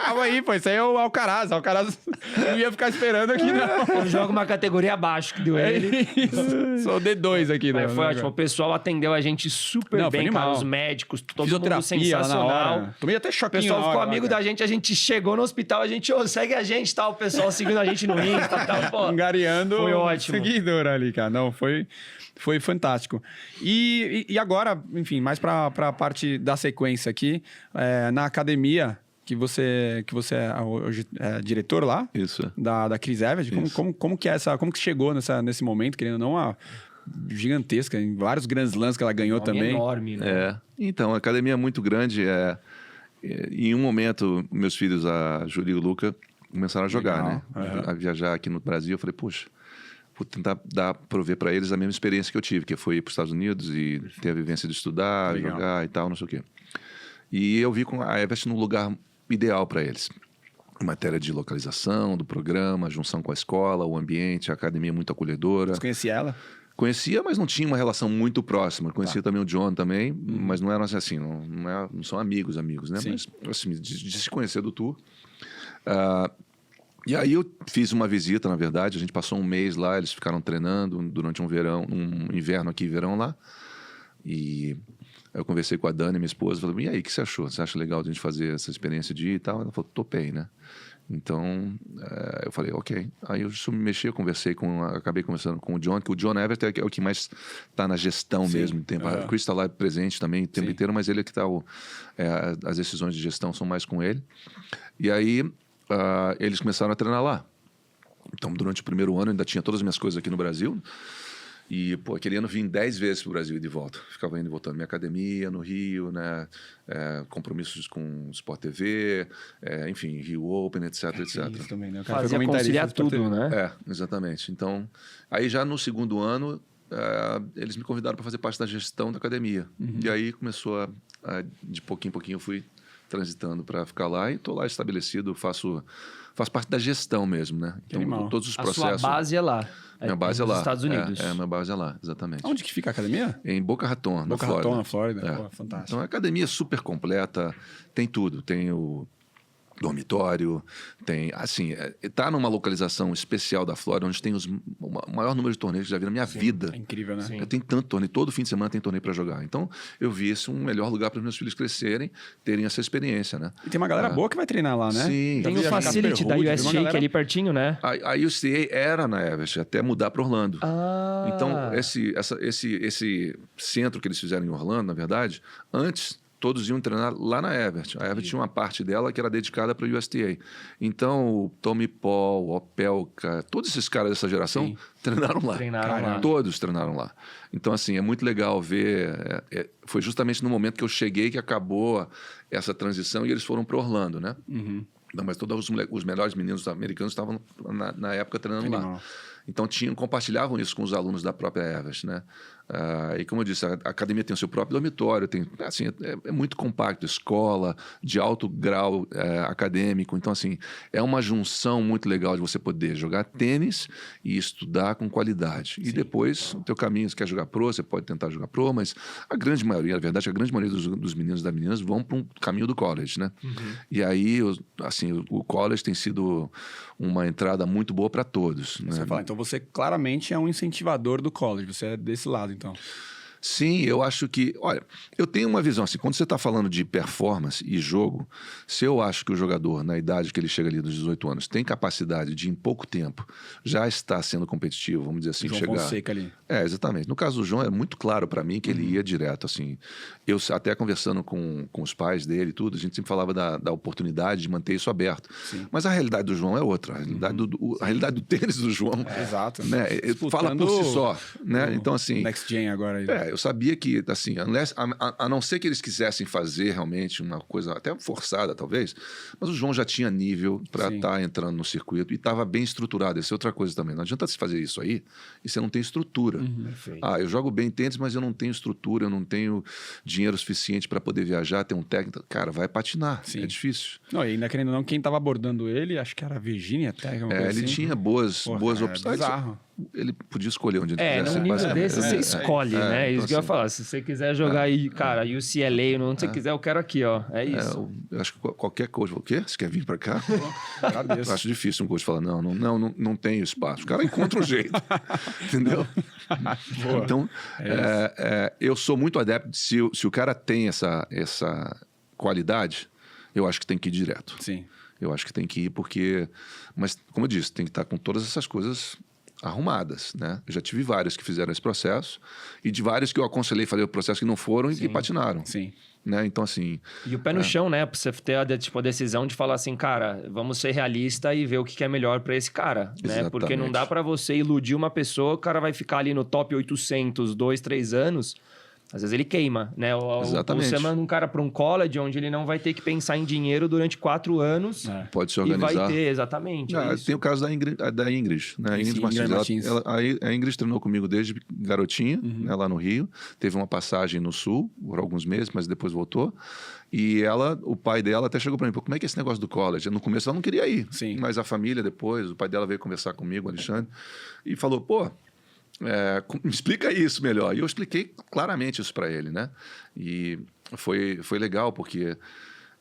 calma aí, pô, isso aí é o Alcaraz. Não ia ficar esperando aqui, não. Eu jogo uma categoria abaixo que deu ele. Sou o D2 aqui, né? Foi ótimo, o pessoal atendeu a gente super bem, cara, os médicos, todo mundo sensacional. Tomei até choquinho. O pessoal ficou amigo da gente, a gente chegou no hospital, a gente, segue a gente, tal, o pessoal seguindo a gente no Insta, tal, pô. Angariando foi ótimo. Seguidor ali, cara. Não, foi fantástico. E agora, enfim, mais para a parte da sequência aqui, na academia, que você é hoje diretor lá. Isso. Da Chris Evans. Como que é como que chegou nesse momento, querendo ou não, uma gigantesca, em vários Grand Slams que ela ganhou também. Enorme, né? Então, a academia é muito grande. Em um momento, meus filhos, a Júlia e o Luca, começaram a jogar, né? A viajar aqui no Brasil. Eu falei, poxa, vou tentar prover para eles a mesma experiência que eu tive, que foi ir para os Estados Unidos e ter a vivência de estudar, jogar e tal, não sei o quê. E eu vi com a Everest num lugar ideal para eles. Em matéria de localização, do programa, a junção com a escola, o ambiente, a academia muito acolhedora. Você conhecia ela? Conhecia, mas não tinha uma relação muito próxima. Conhecia também o John também, mas não eram assim, não são amigos, né? Sim. Mas assim, de se conhecer do tour. E aí eu fiz uma visita, na verdade, a gente passou um mês lá, eles ficaram treinando durante um inverno aqui e verão lá. E Eu conversei com a Dani, minha esposa, falei, e aí, o que você achou? Você acha legal a gente fazer essa experiência de ir e tal? Ela falou, topei, né? Então, eu falei, ok. Aí eu submeti, acabei conversando com o John, que o John Everett é o que mais está na gestão mesmo. O Chris está lá presente também o tempo inteiro, mas ele é que está... as decisões de gestão são mais com ele. E aí, eles começaram a treinar lá. Então, durante o primeiro ano, eu ainda tinha todas as minhas coisas aqui no Brasil. E, aquele ano vim 10 vezes para o Brasil e de volta. Ficava indo e voltando. Minha academia no Rio, né? Compromissos com Sport TV, enfim, Rio Open, etc, etc. Isso também, né? Fazia conciliar tudo, né? Exatamente. Então, aí já no segundo ano, eles me convidaram para fazer parte da gestão da academia. E aí começou de pouquinho em pouquinho eu fui transitando para ficar lá e estou lá estabelecido, faço parte da gestão mesmo, né? Então, todos os processos... A sua base é lá. Minha base é lá. Nos Estados Unidos. Minha base é lá, exatamente. Onde que fica a academia? Em Boca Raton, na Flórida. Boca Raton, na Flórida. Pô, fantástico. Então, a academia é super completa, tem tudo. Tem o dormitório, tem, assim, tá numa localização especial da Flórida, onde tem o maior número de torneios que já vi na minha vida. É incrível, né? Eu tenho tanto torneio, todo fim de semana tem torneio para jogar. Então, eu vi esse um melhor lugar para os meus filhos crescerem, terem essa experiência, né? E tem uma galera boa que vai treinar lá, né? Sim. Tem o Facility da USJ, que é ali pertinho, né? A UCA era na Everest, até mudar para Orlando. Então, esse centro que eles fizeram em Orlando, na verdade, antes... Todos iam treinar lá na Everest. A Everest tinha uma parte dela que era dedicada para o USTA. Então, o Tommy Paul, o Opelka, todos esses caras dessa geração treinaram lá. Todos treinaram lá. Então, assim, é muito legal ver... foi justamente no momento que eu cheguei que acabou essa transição e eles foram para Orlando, né? Não, mas todos os melhores meninos americanos estavam na época treinando lá. Então compartilhavam isso com os alunos da própria Everest, né? E como eu disse, a academia tem o seu próprio dormitório, tem, assim, é muito compacto, escola de alto grau acadêmico. Então, assim, é uma junção muito legal de você poder jogar tênis e estudar com qualidade. E depois, o teu caminho, se quer jogar pro, você pode tentar jogar pro, mas a grande maioria, na verdade, a grande maioria dos meninos e das meninas vão para um caminho do college, né? E aí, assim, o college tem sido uma entrada muito boa para todos. Né? Você fala, então você claramente é um incentivador do college, você é desse lado, então. Sim, eu acho que... Olha, eu tenho uma visão assim, quando você está falando de performance e jogo, se eu acho que o jogador, na idade que ele chega ali dos 18 anos, tem capacidade de, em pouco tempo, já estar sendo competitivo, vamos dizer assim, João chegar... Fonseca ali. Exatamente. No caso do João, é muito claro para mim que ele ia direto, assim. Eu até conversando com os pais dele e tudo, a gente sempre falava da oportunidade de manter isso aberto. Sim. Mas a realidade do João é outra. A realidade do tênis do João... Exato. Né, fala por si só, né? Então, assim... Next Gen agora. Eu sabia que, assim, a não ser que eles quisessem fazer realmente uma coisa até forçada, talvez, mas o João já tinha nível para estar entrando no circuito e estava bem estruturado. Essa é outra coisa também. Não adianta se fazer isso aí e você não tem estrutura. Eu jogo bem tênis, mas eu não tenho estrutura, eu não tenho dinheiro suficiente para poder viajar, ter um técnico. Cara, vai patinar. É difícil. Não, e ainda querendo ou não, quem estava abordando ele, acho que era a Virginia até. Ele tinha boas opções. Bizarro. Ele podia escolher onde ele quisesse. Num nível desse você escolhe, né? Então, isso que eu ia falar. Se você quiser jogar aí, cara, UCLA, onde você quiser, eu quero aqui, ó. É isso. Eu acho que qualquer coach fala, o quê? Você quer vir pra cá? Agradeço. Eu acho difícil um coach falar, não tenho espaço. O cara encontra um jeito. Entendeu? Então, eu sou muito adepto, se o cara tem essa qualidade, eu acho que tem que ir direto. Sim. Eu acho que tem que ir porque... Mas, como eu disse, tem que estar com todas essas coisas arrumadas, né? Eu já tive vários que fizeram esse processo e de vários que eu aconselhei fazer o processo que não foram e patinaram. Sim. Né? Então, assim... E o pé no chão, né? Pra você ter a decisão de falar assim, cara, vamos ser realista e ver o que é melhor pra esse cara, né? Porque não dá pra você iludir uma pessoa, o cara vai ficar ali no top 800, 2, 3 anos... Às vezes ele queima, né? Exatamente. Você manda um cara para um college onde ele não vai ter que pensar em dinheiro durante 4 anos. Pode se organizar. E vai ter, exatamente. Tem o caso da Ingrid, né? Ingrid Martins. A Ingrid treinou comigo desde garotinha, né, lá no Rio. Teve uma passagem no Sul por alguns meses, mas depois voltou. E o pai dela até chegou para mim, como é que é esse negócio do college? No começo ela não queria ir. Sim. Mas a família depois, o pai dela veio conversar comigo, o Alexandre, e falou, me explica isso melhor. E eu expliquei claramente isso para ele, né? E foi legal, porque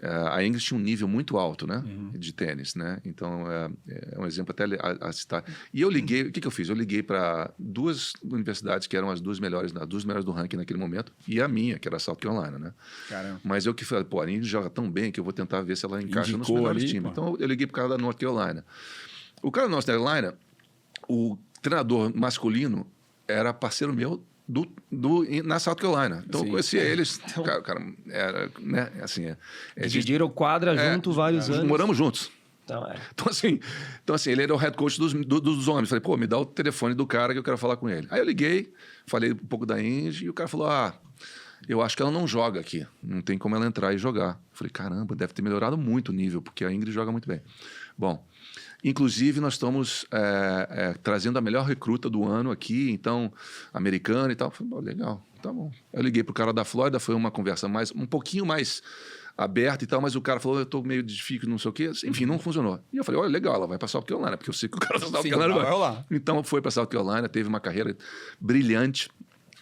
A Ingrid tinha um nível muito alto, né? De tênis, né? Então, é um exemplo até a citar. E eu liguei, o que eu fiz? Eu liguei para 2 universidades que eram as 2 melhores do ranking naquele momento, e a minha, que era a South Carolina, né? Caramba. Mas eu que falei, pô, a Ingrid joga tão bem que eu vou tentar ver se ela encaixa nos melhores times. Então, eu liguei pro cara da North Carolina. O cara da North Carolina, o treinador masculino era parceiro meu na South Carolina. Então, eu conhecia eles. Então, cara, era, né, assim... Dividiram quadra junto vários anos. Moramos juntos. Então, assim, ele era o head coach dos homens. Falei, pô, me dá o telefone do cara que eu quero falar com ele. Aí eu liguei, falei um pouco da Ingrid, e o cara falou, eu acho que ela não joga aqui. Não tem como ela entrar e jogar. Falei, caramba, deve ter melhorado muito o nível, porque a Ingrid joga muito bem. Bom, inclusive nós estamos trazendo a melhor recruta do ano aqui, então, americana e tal. Falei, legal, tá bom. Eu liguei pro cara da Flórida, foi uma conversa um pouquinho mais aberta e tal, mas o cara falou, eu tô meio difícil, não sei o quê. Enfim, não funcionou. E eu falei, olha, legal, ela vai pra South Carolina, porque eu sei que o cara da South Carolina vai lá. Então foi pra South Carolina, teve uma carreira brilhante.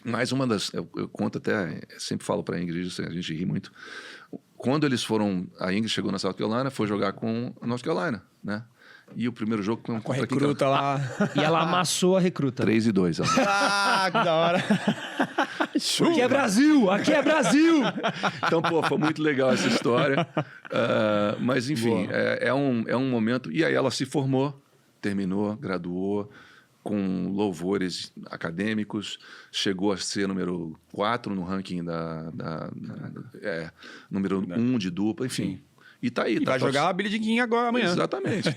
Mais uma das... Eu conto até... Sempre falo pra Ingrid, a gente ri muito. Quando eles foram... A Ingrid chegou na South Carolina, foi jogar com a North Carolina, né? E o primeiro jogo... Com a recruta lá. E ela amassou a recruta. 3-2. Que da hora. Aqui é Brasil! Aqui é Brasil! Então, pô, foi muito legal essa história. Mas, enfim, é um momento... E aí ela se formou, terminou, graduou, com louvores acadêmicos, chegou a ser número 4 no ranking número 1 de dupla, enfim. E tá aí. E vai jogar a Billie Jean King agora, amanhã. Exatamente.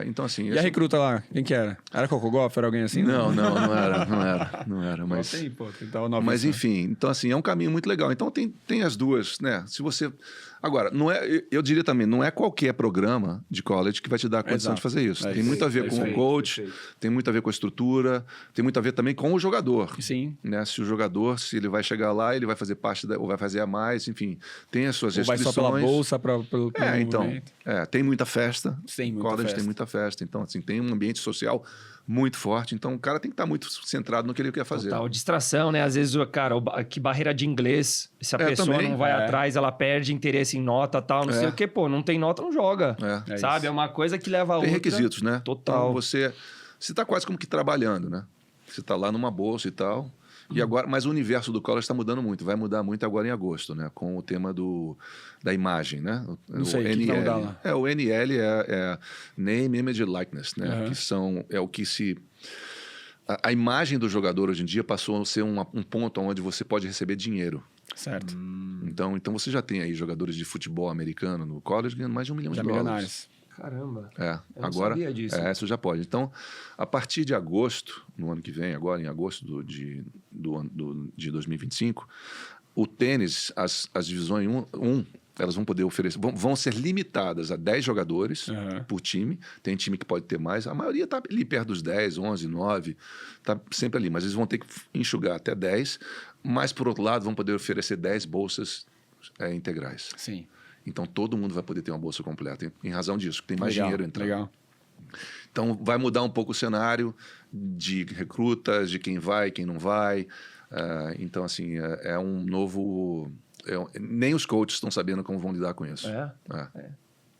Então assim... E a recruta lá, quem que era? Era Coco Gauff? Era alguém assim? Não era. Mas enfim, então assim, é um caminho muito legal. Então tem as duas, né? Se você... Agora, eu diria também, não é qualquer programa de college que vai te dar a condição de fazer isso. Tem muito a ver com o coach, tem muito a ver com a estrutura, tem muito a ver também com o jogador. Sim. Né? Se o jogador, se ele vai chegar lá, ele vai fazer parte, ou vai fazer a mais, enfim, tem as suas restrições. Ou vai só pela bolsa, pelo então, tem muita festa. Sim, college tem muita festa. Então, assim, tem um ambiente social muito forte. Então, o cara tem que estar muito centrado no que ele quer fazer. Total, distração, né? Às vezes, cara, que barreira de inglês, se a pessoa também, não vai atrás, ela perde interesse em nota e tal, não sei o que, pô, não tem nota, não joga. Sabe? É uma coisa que leva a outra. Tem requisitos, né? Total. Então, você tá quase como que trabalhando, né? Você tá lá numa bolsa e tal. E agora, mas o universo do college está mudando muito, vai mudar muito agora em agosto, né? Com o tema da imagem, né? Não sei, o que vai mudar lá? O NL é Name, Image, Likeness, né? Que é o que se... A imagem do jogador hoje em dia passou a ser um ponto onde você pode receber dinheiro. Certo. Então você já tem aí jogadores de futebol americano no college ganhando mais de $1 milhão. Milionários. Caramba. Eu agora, não sabia disso. Isso já pode. Então, a partir de agosto, no ano que vem, agora em agosto de 2025, o tênis, as divisões 1, elas vão poder oferecer, vão ser limitadas a 10 jogadores por time. Tem time que pode ter mais, a maioria está ali perto dos 10, 11, 9, está sempre ali, mas eles vão ter que enxugar até 10, mas por outro lado vão poder oferecer 10 bolsas integrais. Sim. Então todo mundo vai poder ter uma bolsa completa, em razão disso, que tem mais dinheiro entrando. Legal. Então vai mudar um pouco o cenário de recrutas, de quem vai, quem não vai. Então, assim, é um novo... nem os coaches estão sabendo como vão lidar com isso.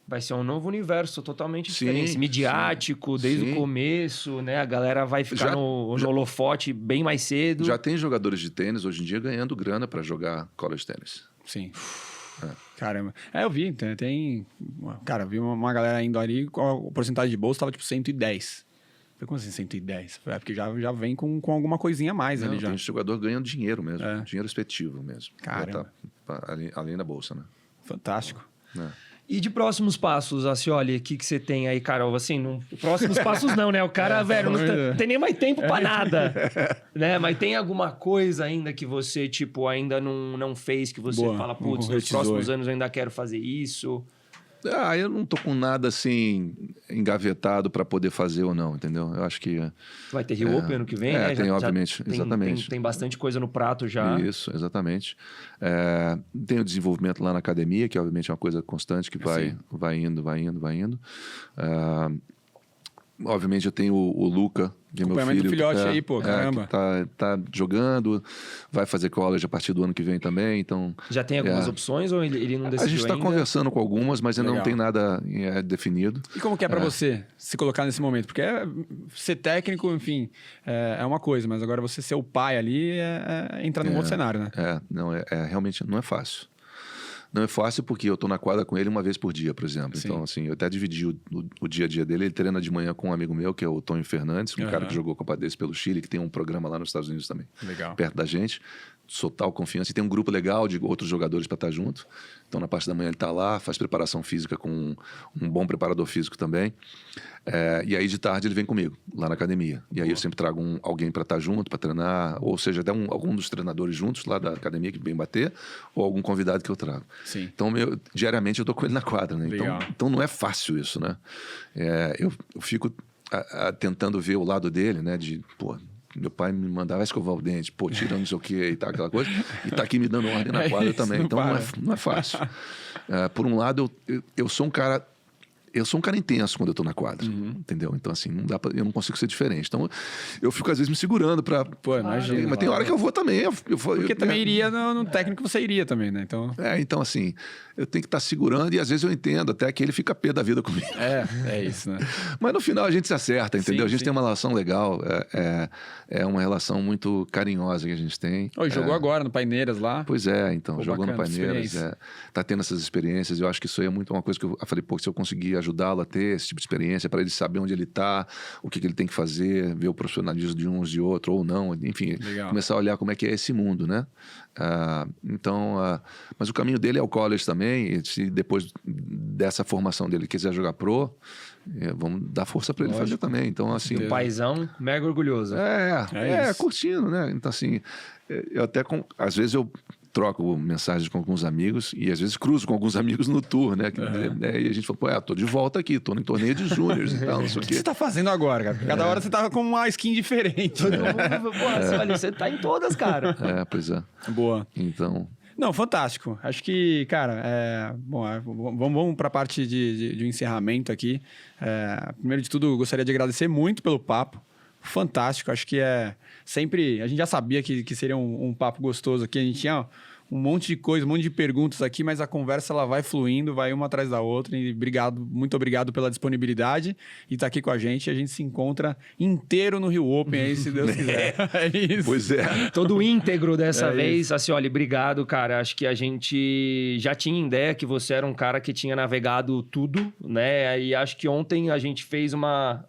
Vai ser um novo universo totalmente diferente, midiático, desde o começo, né? A galera vai ficar no holofote bem mais cedo. Já tem jogadores de tênis hoje em dia ganhando grana para jogar college tênis. Sim. Caramba. Eu vi, cara, vi uma galera indo ali, a porcentagem de bolsa tava tipo 110. Falei, como assim 110? Porque já vem com alguma coisinha a mais ali já. Tem jogador ganhando dinheiro mesmo, dinheiro efetivo mesmo. Caramba. Além da bolsa, né? Fantástico. E de próximos passos, Ascioli, o que você tem aí, Carol? Assim, próximos passos não, né? O cara, velho, não tem nem mais tempo pra nada. Né? Mas tem alguma coisa ainda que você, tipo, ainda não fez, que você fala, putz, nos próximos anos eu ainda quero fazer isso? Eu não tô com nada assim engavetado para poder fazer ou não, entendeu? Eu acho que... Vai ter Rio Open ano que vem, né? Tem, obviamente, exatamente. Tem bastante coisa no prato já. Isso, exatamente. Tem o desenvolvimento lá na academia, que obviamente é uma coisa constante, que vai indo. Obviamente eu tenho o Luca, Ver meu filho, filhote aí, pô, caramba. Tá jogando, vai fazer college a partir do ano que vem também, então... Já tem algumas opções ou ele não decidiu? A gente tá conversando com algumas, mas ainda não tem nada definido. E como que é pra você se colocar nesse momento? Porque ser técnico, enfim, é uma coisa, mas agora você ser o pai ali entra num outro cenário, né? Realmente não é fácil. Não é fácil porque eu tô na quadra com ele uma vez por dia, por exemplo. Sim. Então, assim, eu até dividi o dia a dia dele. Ele treina de manhã com um amigo meu, que é o Tonho Fernandes, um cara que jogou Copa Davis pelo Chile, que tem um programa lá nos Estados Unidos também. Legal. Perto da gente. Sou tal confiança. E tem um grupo legal de outros jogadores para estar junto. Então, na parte da manhã ele tá lá, faz preparação física com um bom preparador físico também. E aí, de tarde, ele vem comigo, lá na academia. E aí eu sempre trago alguém para estar junto, para treinar. Ou seja, até algum dos treinadores juntos lá da academia que vem bater, ou algum convidado que eu trago. Sim. Então, diariamente eu tô com ele na quadra, né? Então não é fácil isso, né? Eu fico tentando ver o lado dele, né? Meu pai me mandava escovar o dente, tirando não sei o que e tal, aquela coisa. E tá aqui me dando ordem na quadra também. Então não é fácil. Por um lado, eu sou um cara... Eu sou um cara intenso quando eu tô na quadra, entendeu? Então, assim, eu não consigo ser diferente. Então, eu fico, às vezes, me segurando pra... imagina. Mas tem hora que eu vou também. Porque também iria no técnico que você iria também, né? Então... então, assim, eu tenho que estar segurando e, às vezes, eu entendo até que ele fica pé da vida comigo. É isso, né? Mas, no final, a gente se acerta, entendeu? Sim, a gente tem uma relação legal. É uma relação muito carinhosa que a gente tem. Jogou agora no Paineiras lá. Pois então. Jogou no Paineiras. Tá tendo essas experiências. Eu acho que isso aí é muito uma coisa que eu falei, se eu conseguir ajudá-lo a ter esse tipo de experiência, para ele saber onde ele está, o que ele tem que fazer, ver o profissionalismo de uns e outro, ou não, enfim, começar a olhar como é que é esse mundo, né? Mas o caminho dele é o college também, e se depois dessa formação dele quiser jogar pro, vamos dar força para ele fazer também. Então, assim... O paizão mega orgulhoso. Curtindo, né? Então, assim, eu até, às vezes eu troco mensagens com alguns amigos e às vezes cruzo com alguns amigos no tour, né? E a gente fala, tô de volta aqui, tô em torneio de júniors e tal, não sei o quê. O que você tá fazendo agora, cara? Cada hora você tá com uma skin diferente. Todo mundo, olha, você tá em todas, cara. Pois é. Boa. Então... Não, fantástico. Acho que, cara, vamos para a parte de encerramento aqui. Primeiro de tudo, gostaria de agradecer muito pelo papo. Fantástico. Acho que sempre... A gente já sabia que seria um papo gostoso aqui. A gente tinha um monte de coisa, um monte de perguntas aqui, mas a conversa ela vai fluindo, vai uma atrás da outra. E muito obrigado pela disponibilidade e tá aqui com a gente. A gente se encontra inteiro no Rio Open aí, se Deus quiser. É isso. Pois é. Todo íntegro dessa vez. Assim, olha, obrigado, cara. Acho que a gente já tinha ideia que você era um cara que tinha navegado tudo, né? E acho que ontem a gente fez uma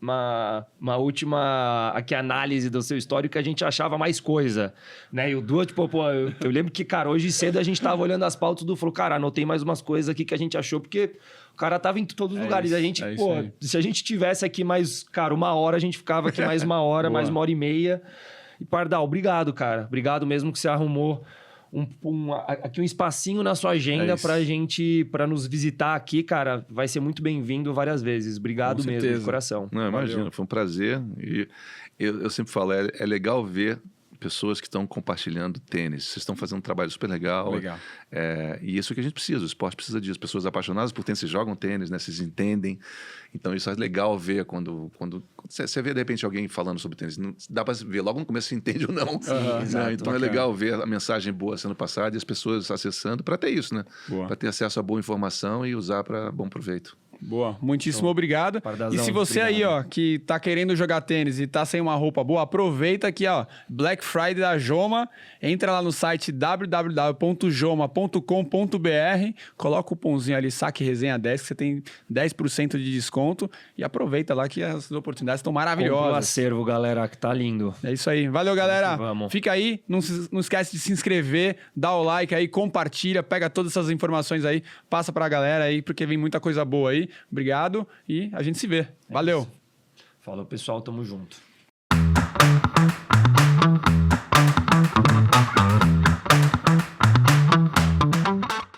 última aqui análise do seu histórico que a gente achava mais coisa, né? E o Du, eu lembro que, cara, hoje cedo a gente tava olhando as pautas do falou, cara, anotei mais umas coisas aqui que a gente achou, porque o cara tava em todos os lugares. Isso, a gente, se a gente tivesse aqui mais, cara, 1 hora, a gente ficava aqui mais 1 hora, mais 1h30. E, Pardal, obrigado, cara. Obrigado mesmo que você arrumou aqui um espacinho na sua agenda pra nos visitar aqui, cara. Vai ser muito bem-vindo várias vezes. Obrigado mesmo, de coração. Não, imagina, foi um prazer. E eu sempre falo, é legal ver pessoas que estão compartilhando tênis. Vocês estão fazendo um trabalho super legal. E isso que a gente precisa. O esporte precisa disso. Pessoas apaixonadas por tênis, vocês jogam tênis, né? Vocês entendem. Então isso é legal ver quando você vê de repente alguém falando sobre tênis. Não, dá para ver logo no começo se entende ou não. Exato, então é legal ver a mensagem boa sendo passada e as pessoas acessando para ter isso, né? Para ter acesso a boa informação e usar para bom proveito. Boa, muitíssimo obrigado. E se você aí, que tá querendo jogar tênis e tá sem uma roupa boa, aproveita aqui, Black Friday da Joma. Entra lá no site www.joma.com.br, coloca o cupomzinho ali, Saque Resenha 10, que você tem 10% de desconto e aproveita lá que as oportunidades estão maravilhosas. Compre o acervo, galera, que tá lindo. É isso aí. Valeu, galera. Vamos. Fica aí, não esquece de se inscrever, dá o like aí, compartilha, pega todas essas informações aí, passa pra galera aí, porque vem muita coisa boa aí. Obrigado e a gente se vê. Valeu. Falou, pessoal. Tamo junto.